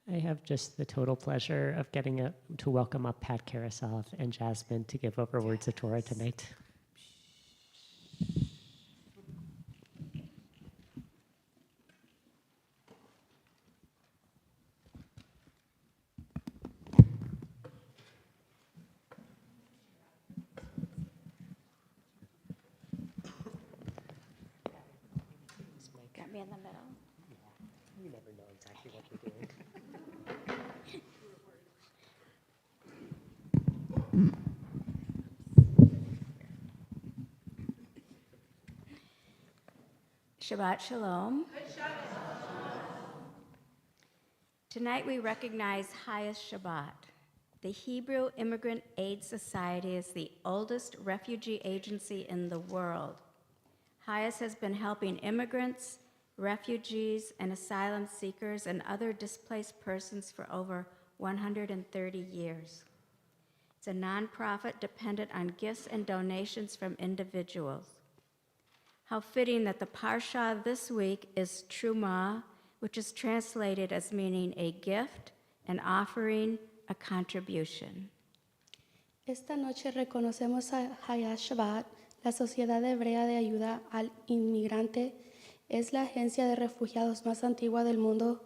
I have just the total pleasure of getting to welcome up Pat Karasov and Jasmine to give over words of Torah tonight. me in the middle. You never know exactly what you're doing. Shabbat Shalom. Tonight we recognize Highest Shabbat. The Hebrew Immigrant Aid Society is the oldest refugee agency in the world. Highest has been helping immigrants, refugees, and asylum seekers and other displaced persons for over 130 years. It's a nonprofit dependent on gifts and donations from individuals. How fitting that the Parsha this week is Truma, which is translated as meaning a gift, an offering, a contribution. Esta noche reconocemos a Hayat Shabbat, la Sociedad Hebrea de Ayuda al Inmigrante. Es la agencia de refugiados más antigua del mundo.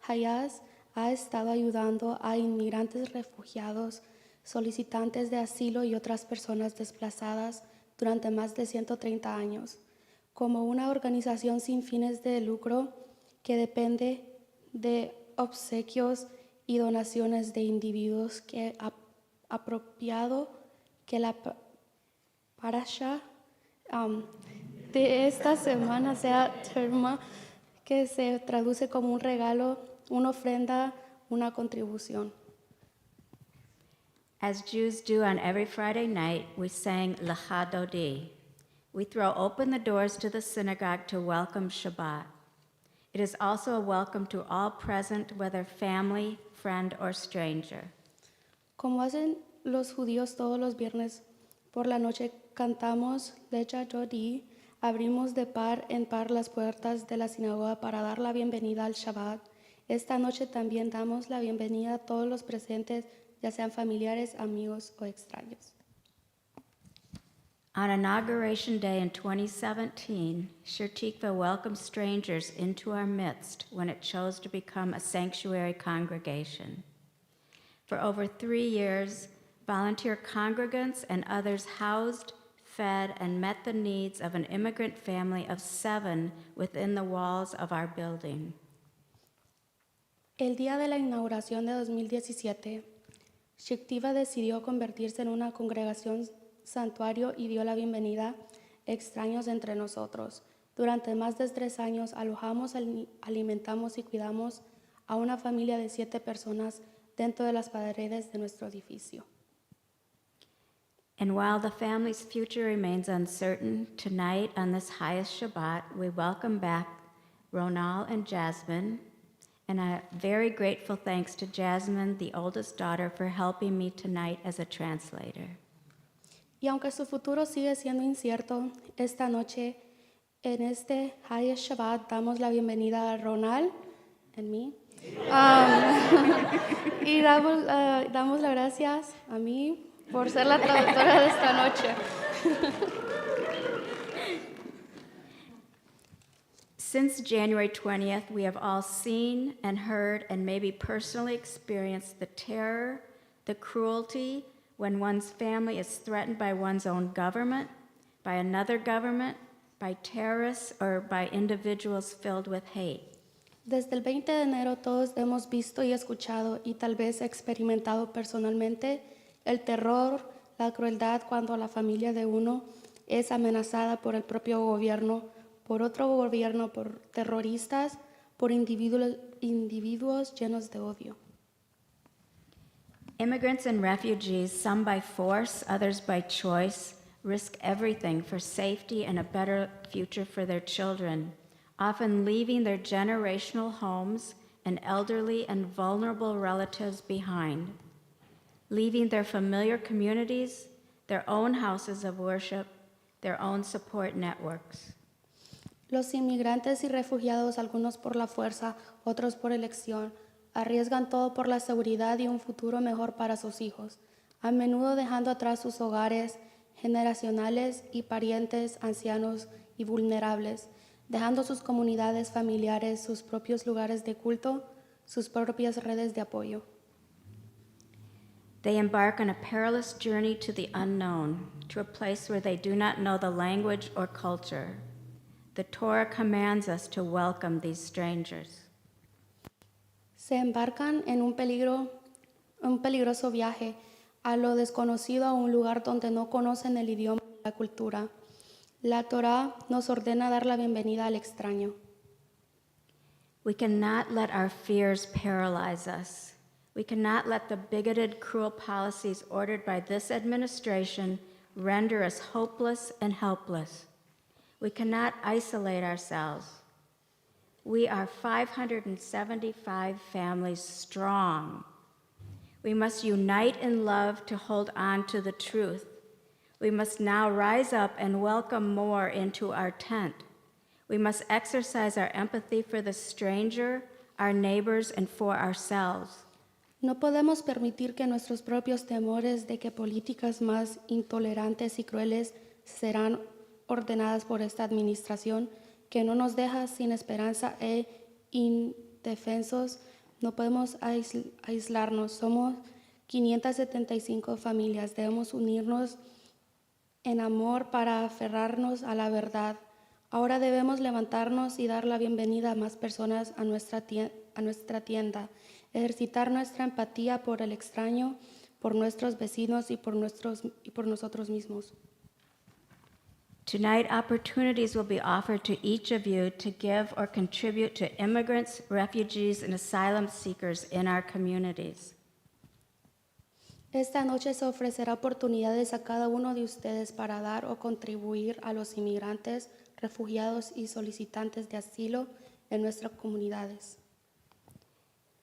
Hayat ha estado ayudando a inmigrantes refugiados, solicitantes de asilo y otras personas desplazadas durante más de 130 años. Como una organización sin fines de lucro que depende de obsequios y donaciones de individuos que ha apropiado que la parasha de esta semana sea terma, que se traduce como un regalo, una ofrenda, una contribución. As Jews do on every Friday night, we sang Lecha Dodi. We throw open the doors to the synagogue to welcome Shabbat. It is also a welcome to all present, whether family, friend, or stranger. Como hacen los judíos todos los viernes por la noche, cantamos Lecha Dodi, abrimos de par en par las puertas de la sinagoga para dar la bienvenida al Shabbat. Esta noche también damos la bienvenida a todos los presentes, ya sean familiares, amigos o extraños. On Inauguration Day in 2017, Shir Tikva welcomed strangers into our midst when it chose to become a sanctuary congregation. For over 3 years, volunteer congregants and others housed, fed, and met the needs of an immigrant family of 7 within the walls of our building. El día de la inauguración de 2017, Shiktiva decidió convertirse en una congregación santuario y dio la bienvenida a extraños entre nosotros. Durante más de 3 años alojamos, alimentamos y cuidamos a una familia de 7 personas dentro de las paredes de nuestro edificio. And while the family's future remains uncertain, tonight on this highest Shabbat, we welcome back Ronal and Jasmine, and a very grateful thanks to Jasmine, the oldest daughter, for helping me tonight as a translator. Y aunque su futuro sigue siendo incierto, esta noche en este Highest Shabbat damos la bienvenida a Ronald and me. Y damos las gracias a mí por ser la traductora de esta noche. Since January 20th, we have all seen and heard and maybe personally experienced the terror, the cruelty, when one's family is threatened by one's own government, by another government, by terrorists, or by individuals filled with hate. Desde el 20 de enero todos hemos visto y escuchado y tal vez experimentado personalmente el terror, la crueldad cuando la familia de uno es amenazada por el propio gobierno, por otro gobierno, por terroristas, por individuos llenos de odio. Immigrants and refugees, some by force, others by choice, risk everything for safety and a better future for their children, often leaving their generational homes and elderly and vulnerable relatives behind, leaving their familiar communities, their own houses of worship, their own support networks. Los inmigrantes y refugiados, algunos por la fuerza, otros por elección, arriesgan todo por la seguridad y un futuro mejor para sus hijos, a menudo dejando atrás sus hogares generacionales y parientes ancianos y vulnerables, dejando sus comunidades familiares, sus propios lugares de culto, sus propias redes de apoyo. They embark on a perilous journey to the unknown, to a place where they do not know the language or culture. The Torah commands us to welcome these strangers. Se embarcan en un peligroso viaje a lo desconocido, a un lugar donde no conocen el idioma y la cultura. La Torah nos ordena dar la bienvenida al extraño. We cannot let our fears paralyze us. We cannot let the bigoted, cruel policies ordered by this administration render us hopeless and helpless. We cannot isolate ourselves. We are 575 families strong. We must unite in love to hold on to the truth. We must now rise up and welcome more into our tent. We must exercise our empathy for the stranger, our neighbors, and for ourselves. No podemos permitir que nuestros propios temores de que políticas más intolerantes y crueles serán ordenadas por esta administración, que no nos deja sin esperanza e indefensos. No podemos aislarnos. Somos 575 familias. Debemos unirnos en amor para aferrarnos a la verdad. Ahora debemos levantarnos y dar la bienvenida a más personas a nuestra tienda, ejercitar nuestra empatía por el extraño, por nuestros vecinos y por nosotros mismos. Tonight, opportunities will be offered to each of you to give or contribute to immigrants, refugees, and asylum seekers in our communities. Esta noche se ofrecerá oportunidades a cada uno de ustedes para dar o contribuir a los inmigrantes, refugiados y solicitantes de asilo en nuestras comunidades.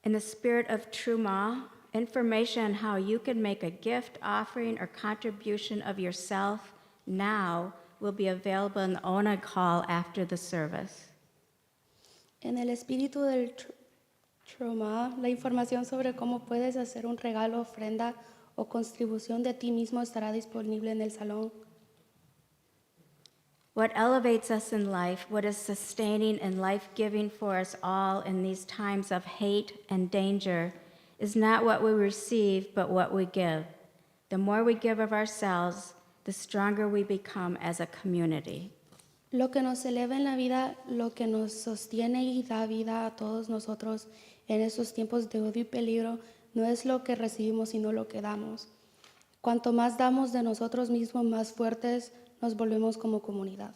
In the spirit of Truma, information on how you can make a gift, offering, or contribution of yourself now will be available in the Oneg Hall after the service. En el espíritu del Truma, la información sobre cómo puedes hacer un regalo, ofrenda o contribución de ti mismo estará disponible en el salón. What elevates us in life, what is sustaining and life-giving for us all in these times of hate and danger, is not what we receive, but what we give. The more we give of ourselves, the stronger we become as a community. Lo que nos eleva en la vida, lo que nos sostiene y da vida a todos nosotros en esos tiempos de odio y peligro, no es lo que recibimos, sino lo que damos. Cuanto más damos de nosotros mismos, más fuertes nos volvemos como comunidad.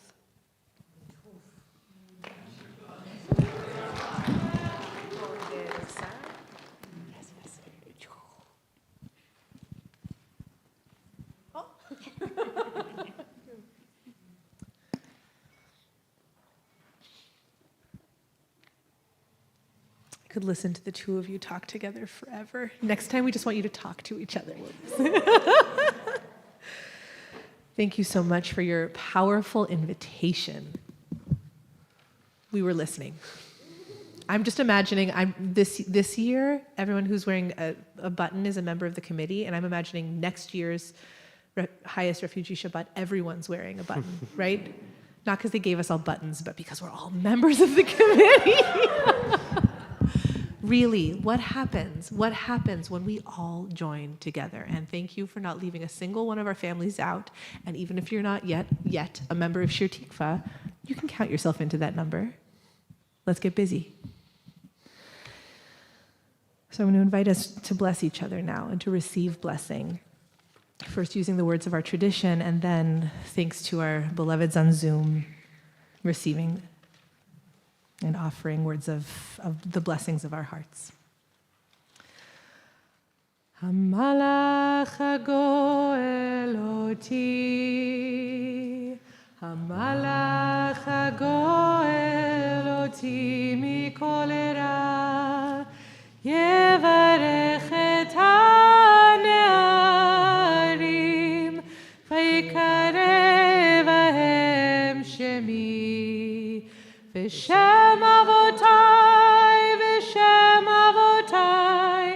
Could listen to the two of you talk together forever. Next time, we just want you to talk to each other. Thank you so much for your powerful invitation. We were listening. I'm just imagining, this year, everyone who's wearing a button is a member of the committee, and I'm imagining next year's Highest Refugee Shabbat, everyone's wearing a button, right? Not because they gave us all buttons, but because we're all members of the committee. Really, what happens? What happens when we all join together? And thank you for not leaving a single one of our families out. And even if you're not yet a member of Shir Tikva, you can count yourself into that number. Let's get busy. So I'm going to invite us to bless each other now and to receive blessing. First using the words of our tradition, and then, thanks to our beloveds on Zoom, receiving and offering words of the blessings of our hearts. Hamalach hagoel oti, Hamalach hagoel oti mikol ra, yevarech et hane'arim, vayikarev bahem shemi, v'shem avotai, v'shem avotai,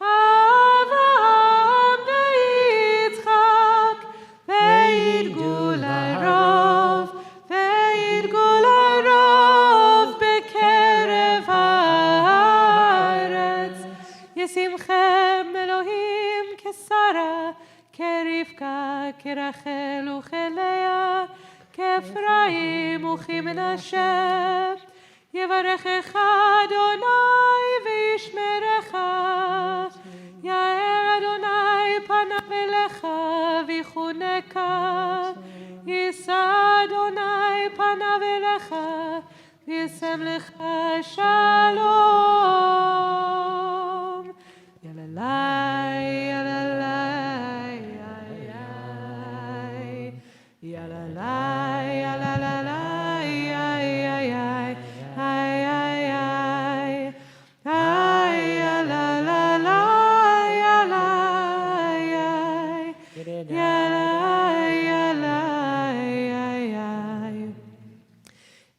Avraham ve'Yitzchak, ve'yidgul harov, ve'yidgul harov bekerev haaretz, yesimchem Elohim kesara, kerivka, kerachel uchelea, כאפרים וכמנשה. יברכך אדוני וישמרך. יאר אדוני פניו אליך ויחונקה. יישא אדוני פניו אליך וישם לך שלום. יללי, יללי, יללי, יללי,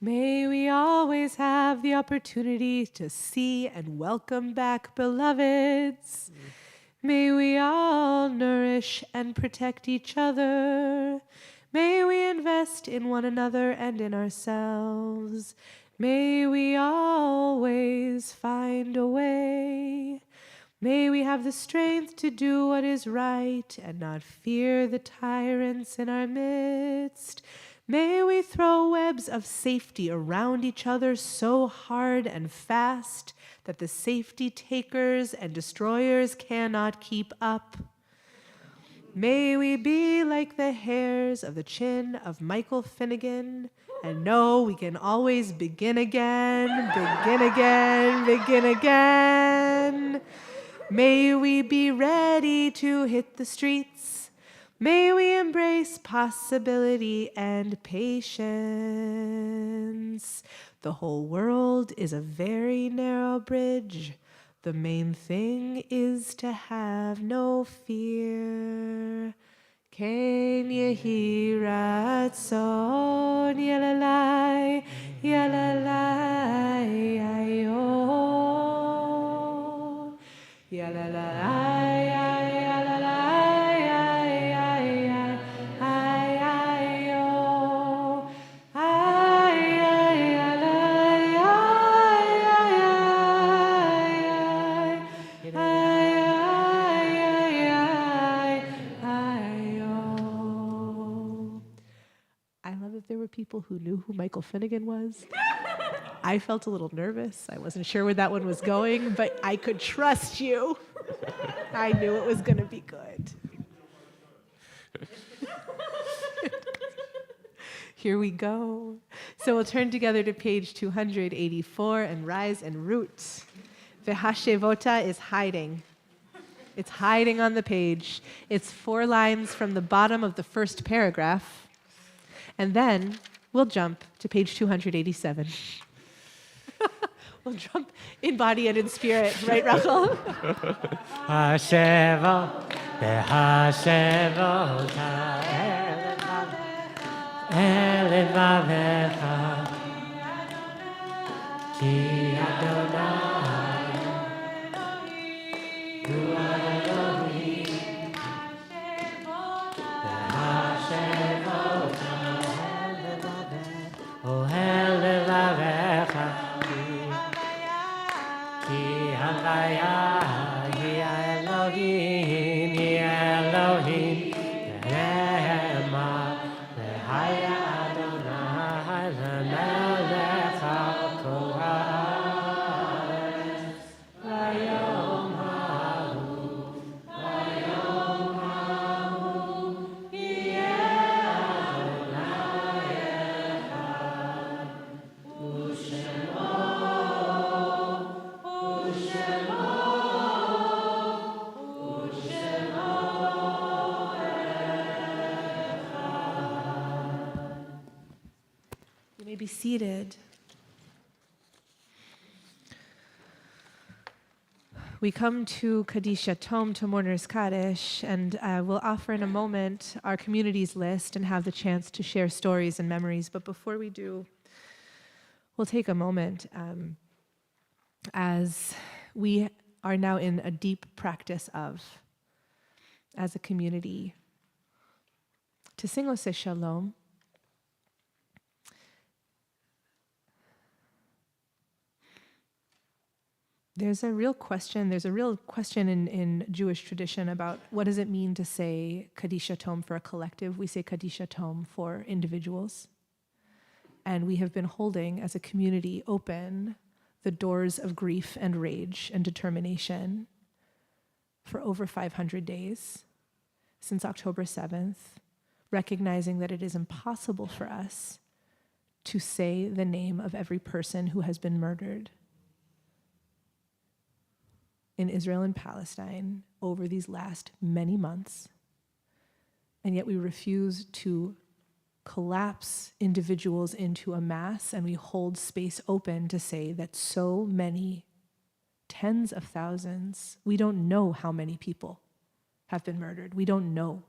May we always have the opportunity to see and welcome back beloveds. May we all nourish and protect each other. May we invest in one another and in ourselves. May we always find a way. May we have the strength to do what is right and not fear the tyrants in our midst. May we throw webs of safety around each other so hard and fast that the safety takers and destroyers cannot keep up. May we be like the hairs of the chin of Michael Finnegan and know we can always begin again, begin again, begin again. May we be ready to hit the streets. May we embrace possibility and patience. The whole world is a very narrow bridge. The main thing is to have no fear. Ken yehi ratzon yalalai, yalalai, ayo. Yalalai, there were people who knew who Michael Finnegan was. I felt a little nervous. I wasn't sure where that one was going, but I could trust you. I knew it was going to be good. Here we go. So we'll turn together to page 284 and rise and root. V'hashevota is hiding. It's hiding on the page. It's 4 lines from the bottom of the first paragraph. And then we'll jump to page 287. We'll jump in body and in spirit, right, Rachel? Hashevo, Hashevo, Elevavecha, Ki Adonai, Hu Elohim, Hashevo. Oh, Elevavecha, Ki Havaya, Ki Elohim, Ki Elohim, Rema, Lehaya Adonai, Lemelech HaKol Haaretz, Vayom Hahu, Vayom Hahu, Yeh Adonai Echad, U'Shemo, U'Shemo, U'Shemo Echad. You may be seated. We come to Kaddish Yatom, to Mourner's Kaddish, and we'll offer in a moment our community's list and have the chance to share stories and memories. But before we do, we'll take a moment as we are now in a deep practice of, as a community, to sing Ose Shalom. There's a real question in Jewish tradition about what does it mean to say Kadisha Tov for a collective. We say Kadisha Tov for individuals. And we have been holding as a community open the doors of grief and rage and determination for over 500 days, since October 7th, recognizing that it is impossible for us to say the name of every person who has been murdered in Israel and Palestine over these last many months, and yet we refuse to collapse individuals into a mass, and we hold space open to say that so many, tens of thousands, we don't know how many people have been murdered. We don't know.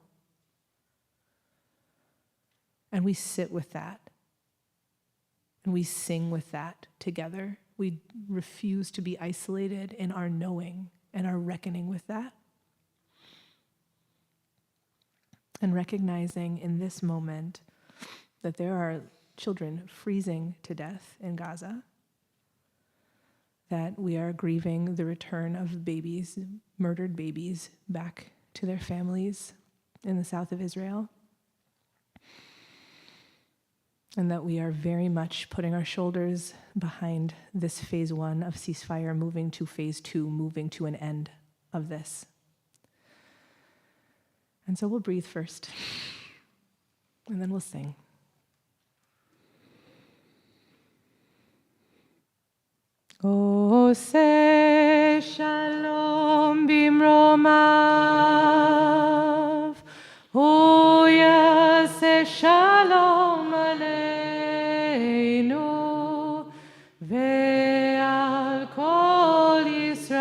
And we sit with that. And we sing with that together. We refuse to be isolated in our knowing and our reckoning with that. And recognizing in this moment that there are children freezing to death in Gaza, that we are grieving the return of babies, murdered babies, back to their families in the south of Israel. And that we are very much putting our shoulders behind this phase 1 of ceasefire, moving to phase 2, moving to an end of this. And so we'll breathe first, and then we'll sing. Ose shalom bimromav, Yaseh shalom aleinu, ve'al kol Yisrael,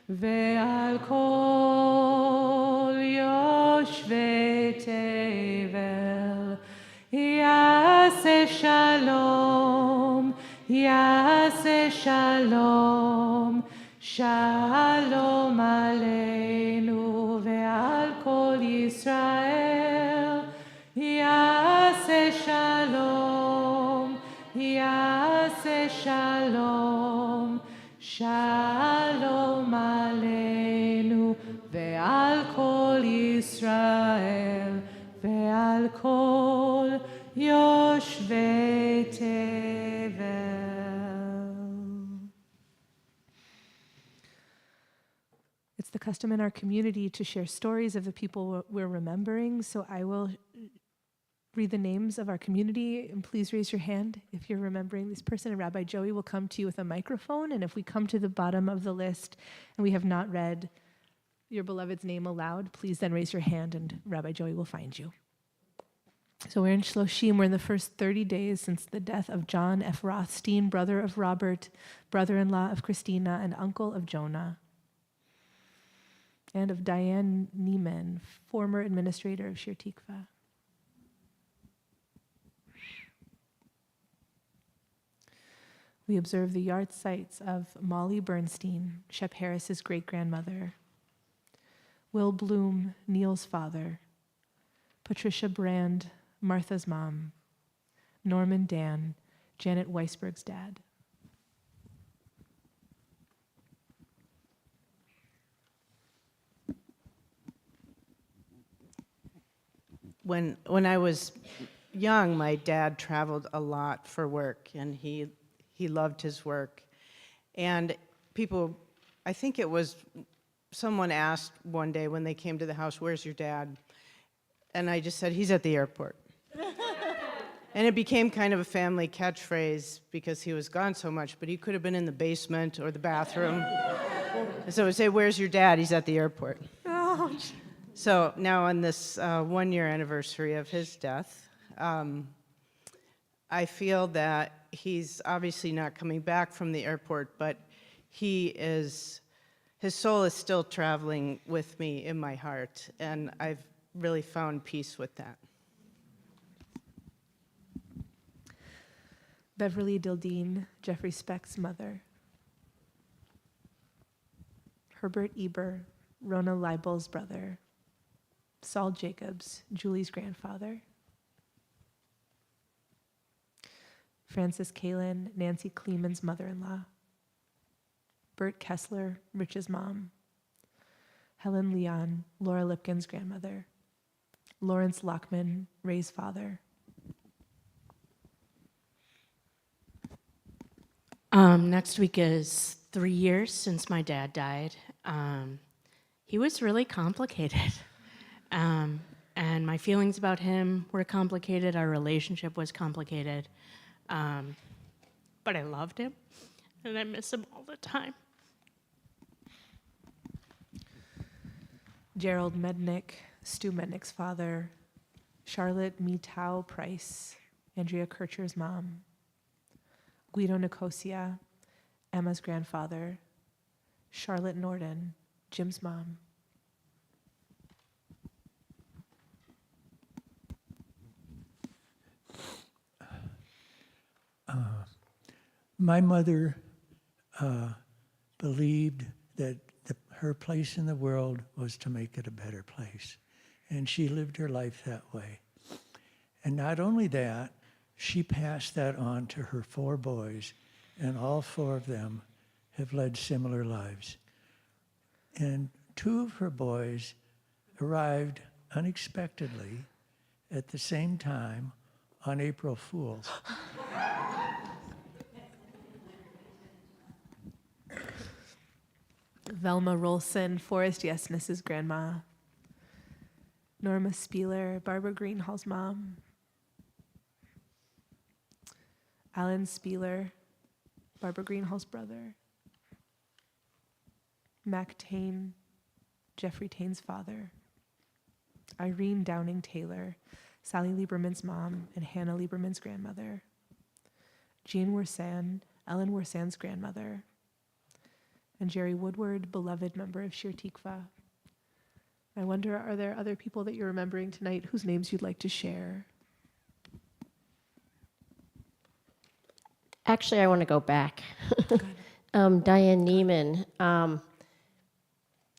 ve'al kol yoshvei tevel. Yaseh shalom, Yaseh shalom, shalom aleinu ve'al kol Yisrael. Yaseh shalom, Yaseh shalom, shalom aleinu ve'al kol Yisrael, ve'al kol yoshvei tevel. It's the custom in our community to share stories of the people we're remembering, so I will read the names of our community, and please raise your hand if you're remembering this person, and Rabbi Joey will come to you with a microphone, and if we come to the bottom of the list and we have not read your beloved's name aloud, please then raise your hand and Rabbi Joey will find you. So we're in Shloshim. We're in the first 30 days since the death of John F. Rothstein, brother of Robert, brother-in-law of Christina, and uncle of Jonah, and of Diane Nieman, former administrator of Shir Tikva. We observe the yard sites of Molly Bernstein, Shep Harris's great-grandmother, Will Bloom, Neil's father, Patricia Brand, Martha's mom, Norman Dan, Janet Weisberg's dad. When I was young, my dad traveled a lot for work, and he loved his work. And people, I think it was, someone asked one day when they came to the house, "Where's your dad?" And I just said, "He's at the airport." And it became kind of a family catchphrase because he was gone so much, but he could have been in the basement or the bathroom. And so I would say, "Where's your dad?" "He's at the airport." Ouch. So now on this 1-year anniversary of his death, I feel that he's obviously not coming back from the airport, but his soul is still traveling with me in my heart, and I've really found peace with that. Beverly Dildeen, Jeffrey Speck's mother. Herbert Eber, Rona Leibel's brother. Saul Jacobs, Julie's grandfather. Frances Kalin, Nancy Kleeman's mother-in-law. Bert Kessler, Rich's mom. Helen Leon, Laura Lipkin's grandmother. Lawrence Lockman, Ray's father. Next week is 3 years since my dad died. He was really complicated. And my feelings about him were complicated. Our relationship was complicated. But I loved him, and I miss him all the time. Gerald Mednick, Stu Mednick's father. Charlotte Mitau Price, Andrea Kircher's mom. Guido Nicosia, Emma's grandfather. Charlotte Norden, Jim's mom. My mother believed that her place in the world was to make it a better place. And she lived her life that way. And not only that, she passed that on to her 4 boys, and all 4 of them have led similar lives. And 2 of her boys arrived unexpectedly at the same time on April Fool's. Velma Rolson, Forrest Yesness's grandma. Norma Spieler, Barbara Greenhall's mom. Alan Spieler, Barbara Greenhall's brother. Mac Tain, Jeffrey Tain's father. Irene Downing Taylor, Sally Lieberman's mom and Hannah Lieberman's grandmother. Jean Wersan, Ellen Wersan's grandmother. And Jerry Woodward, beloved member of Shir Tikva. I wonder, are there other people that you're remembering tonight whose names you'd like to share? Actually, I want to go back. Diane Neiman.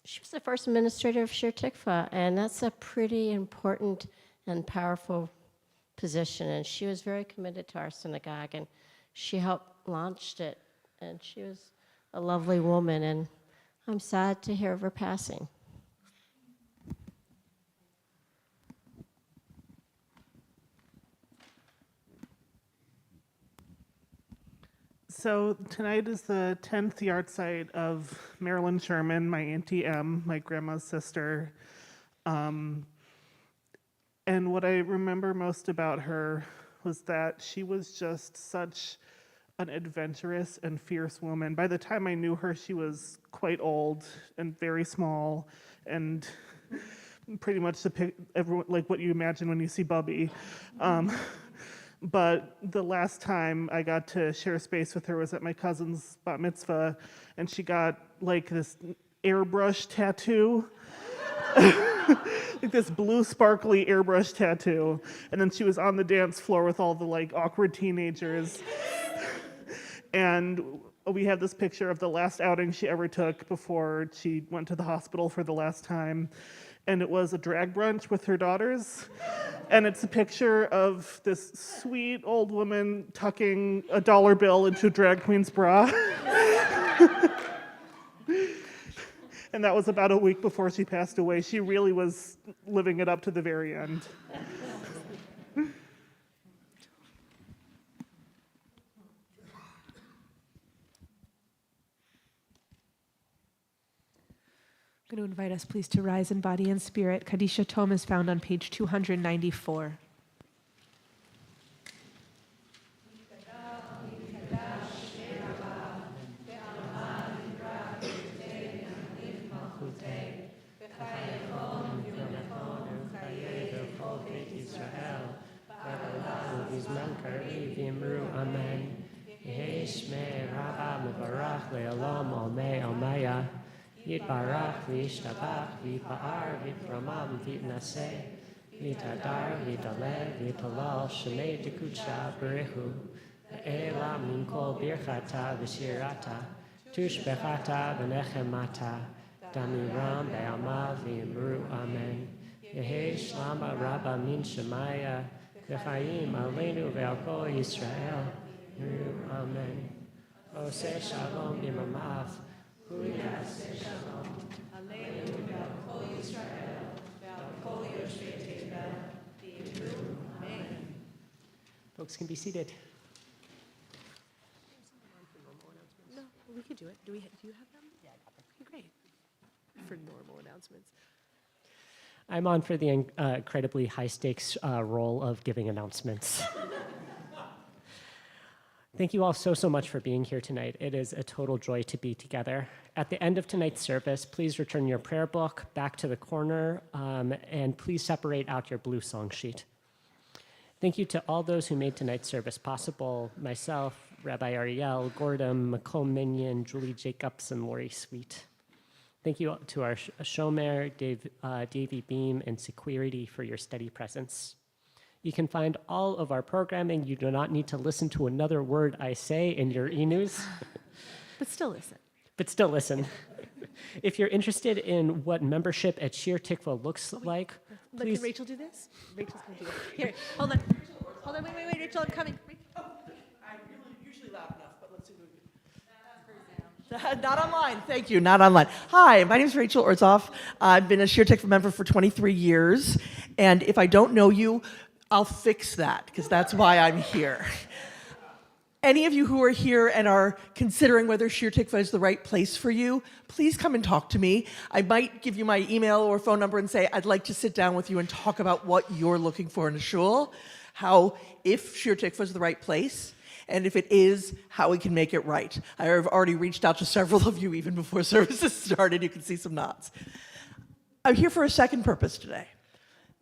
She was the first administrator of Shir Tikva, and that's a pretty important and powerful position. And she was very committed to our synagogue, and she helped launch it. And she was a lovely woman, and I'm sad to hear of her passing. So tonight is the 10th yard site of Marilyn Sherman, my Auntie M, my grandma's sister. And what I remember most about her was that she was just such an adventurous and fierce woman. By the time I knew her, she was quite old and very small, and pretty much like what you imagine when you see Bubby. But the last time I got to share space with her was at my cousin's bat mitzvah, and she got like this airbrush tattoo. Like this blue sparkly airbrush tattoo. And then she was on the dance floor with all the like awkward teenagers. And we have this picture of the last outing she ever took before she went to the hospital for the last time. And it was a drag brunch with her daughters. And it's a picture of this sweet old woman tucking a dollar bill into a drag queen's bra. And that was about a week before she passed away. She really was living it up to the very end. I'm going to invite us, please, to rise in body and spirit. Kadisha Tome is found on page 294. Amen. Yeshme Rabba Mevarach Le'olam Omei Omaya. Yitbarach v'yishtabach v'yipa'ar v'yitramam v'yitnaseh v'yitadar v'yitalev v'yitalal shemei tekucha b'rehu e'ela min kol birchata v'shirata tushbechata v'nechemata damiram be'amav v'yimru amen Yehi shlama rabba min shemaya v'chayim aleinu ve'al kol Yisrael amen Oseh shalom b'mamav Folks can be seated. No, we could do it. Do you have them? Yeah, I got them. Okay, great. For normal announcements. I'm on for the incredibly high-stakes role of giving announcements. Thank you all so much for being here tonight. It is a total joy to be together. At the end of tonight's service, please return your prayer book back to the corner, and please separate out your blue song sheet. Thank you to all those who made tonight's service possible, myself, Rabbi Ariel, Gordon, Macomb Minion, Julie Jacobs, and Lori Sweet. Thank you to our Shomer, Davey Beam, and Security for your steady presence. You can find all of our programming. You do not need to listen to another word I say in your e-news. But still listen. If you're interested in what membership at Shir Tikva looks like, please. Can Rachel do this? Rachel's going to do it. Here, hold on. Wait, Rachel, I'm coming. I'm usually loud enough, but let's see what we do. Not online, thank you, not online. Hi, my name is Rachel Orzoff. I've been a Shir Tikva member for 23 years, and if I don't know you, I'll fix that, because that's why I'm here. Any of you who are here and are considering whether Shir Tikva is the right place for you, please come and talk to me. I might give you my email or phone number and say, I'd like to sit down with you and talk about what you're looking for in a shul, how, if Shir Tikva is the right place, and if it is, how we can make it right. I have already reached out to several of you even before services started. You can see some nods. I'm here for a second purpose today.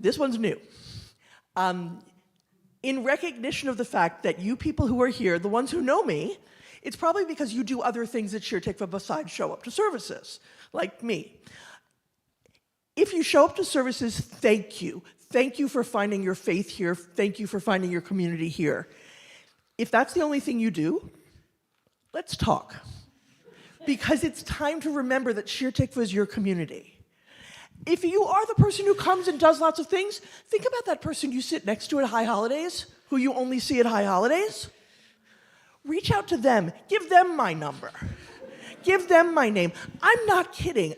This one's new. In recognition of the fact that you people who are here, the ones who know me, it's probably because you do other things at Shir Tikva besides show up to services, like me. If you show up to services, thank you. Thank you for finding your faith here. Thank you for finding your community here. If that's the only thing you do, let's talk. Because it's time to remember that Shir Tikva is your community. If you are the person who comes and does lots of things, think about that person you sit next to at high holidays, who you only see at high holidays. Reach out to them. Give them my number. Give them my name. I'm not kidding.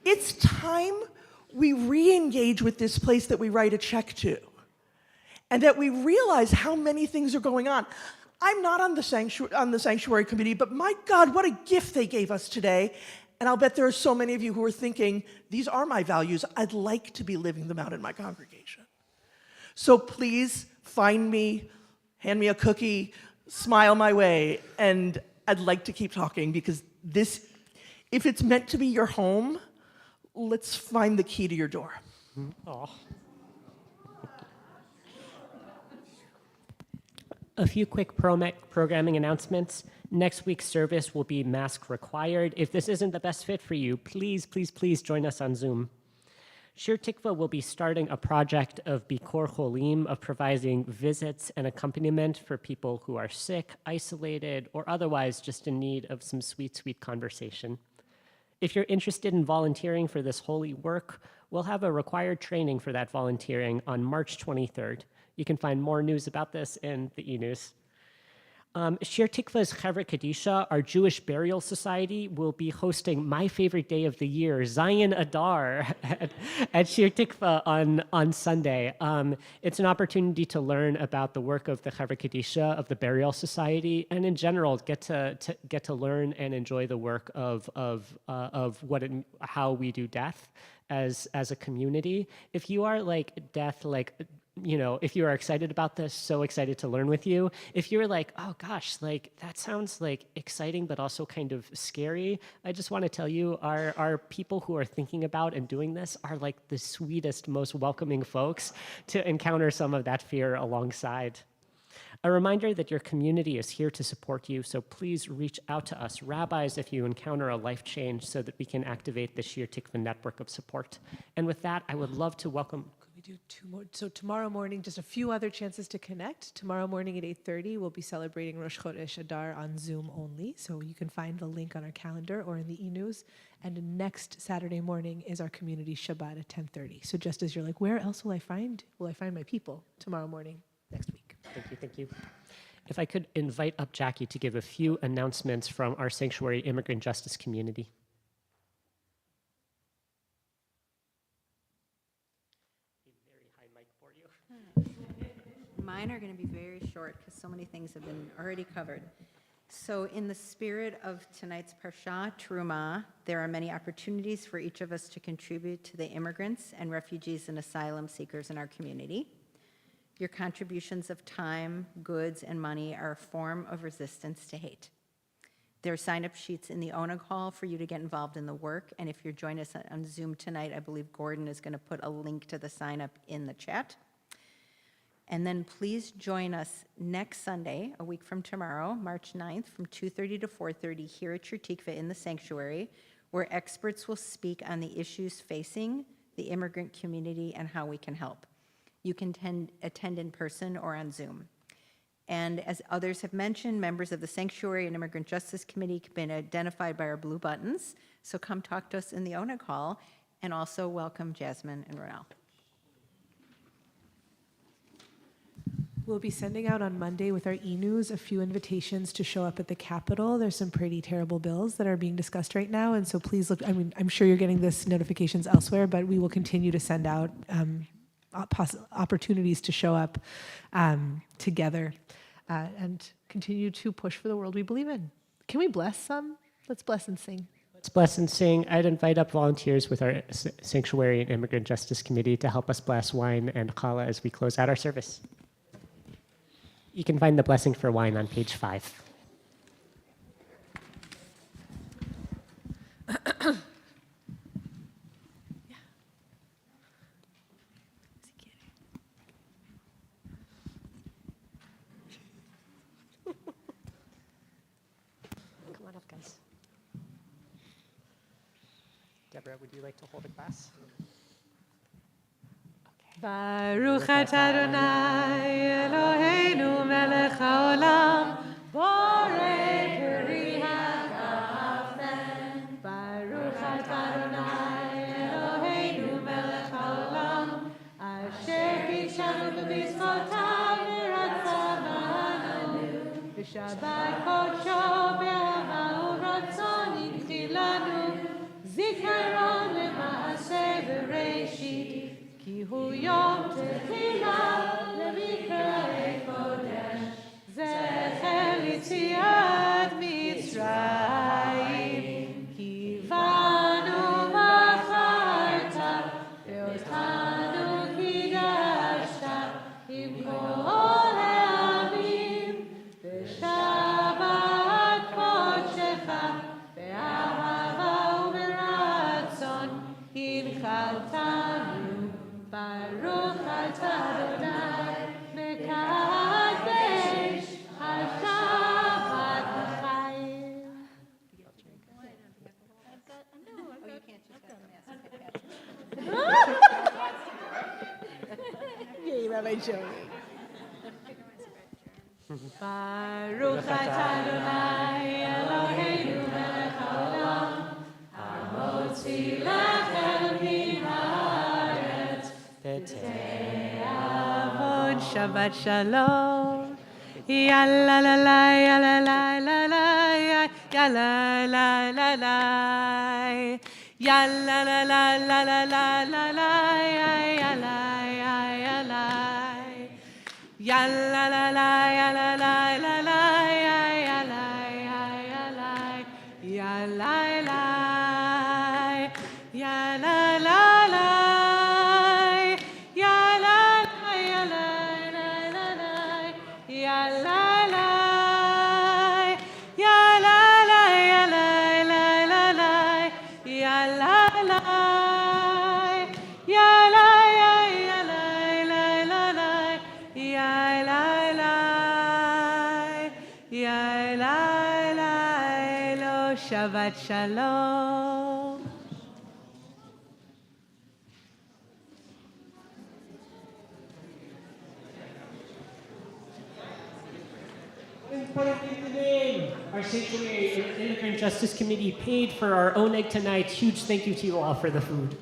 It's time we re-engage with this place that we write a check to, and that we realize how many things are going on. I'm not on the sanctuary committee, but my God, what a gift they gave us today. And I'll bet there are so many of you who are thinking, these are my values. I'd like to be living them out in my congregation. So please find me, hand me a cookie, smile my way, and I'd like to keep talking, because this, if it's meant to be your home, let's find the key to your door. Oh. A few quick programming announcements. Next week's service will be mask required. If this isn't the best fit for you, please join us on Zoom. Shir Tikva will be starting a project of Bikor Cholim, of providing visits and accompaniment for people who are sick, isolated, or otherwise just in need of some sweet conversation. If you're interested in volunteering for this holy work, we'll have a required training for that volunteering on March 23rd. You can find more news about this in the e-news. Shir Tikva's Chevra Kadisha, our Jewish burial society, will be hosting my favorite day of the year, Zayin Adar, at Shir Tikva on Sunday. It's an opportunity to learn about the work of the Chevra Kadisha, of the burial society, and in general get to learn and enjoy the work of how we do death as a community. If you are like death, if you are excited about this, so excited to learn with you. If you're like, oh gosh, that sounds exciting, but also kind of scary, I just want to tell you, our people who are thinking about and doing this are the sweetest, most welcoming folks to encounter some of that fear alongside. A reminder that your community is here to support you, so please reach out to us, rabbis, if you encounter a life change, so that we can activate the Shir Tikva network of support. And with that, I would love to welcome. We do two more. So tomorrow morning, just a few other chances to connect. Tomorrow morning at 8:30, we'll be celebrating Rosh Chodesh Adar on Zoom only. So you can find the link on our calendar or in the e-news. And next Saturday morning is our community Shabbat at 10:30. So just as you're like, where else will I find my people? Tomorrow morning, next week. Thank you. If I could invite up Jackie to give a few announcements from our Sanctuary Immigrant Justice community. Mine are going to be very short because so many things have been already covered. So in the spirit of tonight's Parsha, Terumah, there are many opportunities for each of us to contribute to the immigrants and refugees and asylum seekers in our community. Your contributions of time, goods, and money are a form of resistance to hate. There are sign-up sheets in the Oneg Hall for you to get involved in the work, and if you're joining us on Zoom tonight, I believe Gordon is going to put a link to the sign-up in the chat. And then please join us next Sunday, a week from tomorrow, March 9th, from 2:30 to 4:30 here at your tikva in the sanctuary, where experts will speak on the issues facing the immigrant community and how we can help. You can attend in person or on Zoom. And as others have mentioned, members of the Sanctuary and Immigrant Justice Committee have been identified by our blue buttons, so come talk to us in the Oneg Hall, and also welcome Jasmine and Ronald. We'll be sending out on Monday with our e-news a few invitations to show up at the Capitol. There's some pretty terrible bills that are being discussed right now, and so please look. I mean, I'm sure you're getting this notifications elsewhere, but we will continue to send out opportunities to show up together and continue to push for the world we believe in. Can we bless some? Let's bless and sing. Let's bless and sing. I'd invite up volunteers with our Sanctuary and Immigrant Justice Committee to help us bless wine and challah as we close out our service. You can find the blessing for wine on page 5. Come on up, guys. Deborah, would you like to hold a glass? Baruch atah Adonai Eloheinu melech haolam borei peri hagafen. Baruch atah Adonai Eloheinu melech haolam asher kidshanu b'mitzvotav v'ratzah b'anu b'shabbat kodsho be'ahava u'ratzon yinchil lanu zikaron le'maaseh b'reishit. כי הוא יום תחילה למקראי קודש, זכר ליציאת מצרים. כי בנו בחרת, ואותנו קידשת, עם כל העמים, בשבת קודשך, באהבה וברצון, הנחלתנו. Baruch atah Adonai mekadesh ha-Shabbat l'chaim. Yay, Rabbi Joey. Baruch atah Adonai Eloheinu melech haolam hamotzi lechem min haaretz. Avon Shabbat Shalom. Ya la la la ya la la la la ya la la la la ya la la la la la la la la ya la ya la ya la la la ya la la la la ya la ya la ya la la ya la la la. Shabbat Shalom. Our Sanctuary and Immigrant Justice Committee paid for our Oneg tonight. Huge thank you to you all for the food.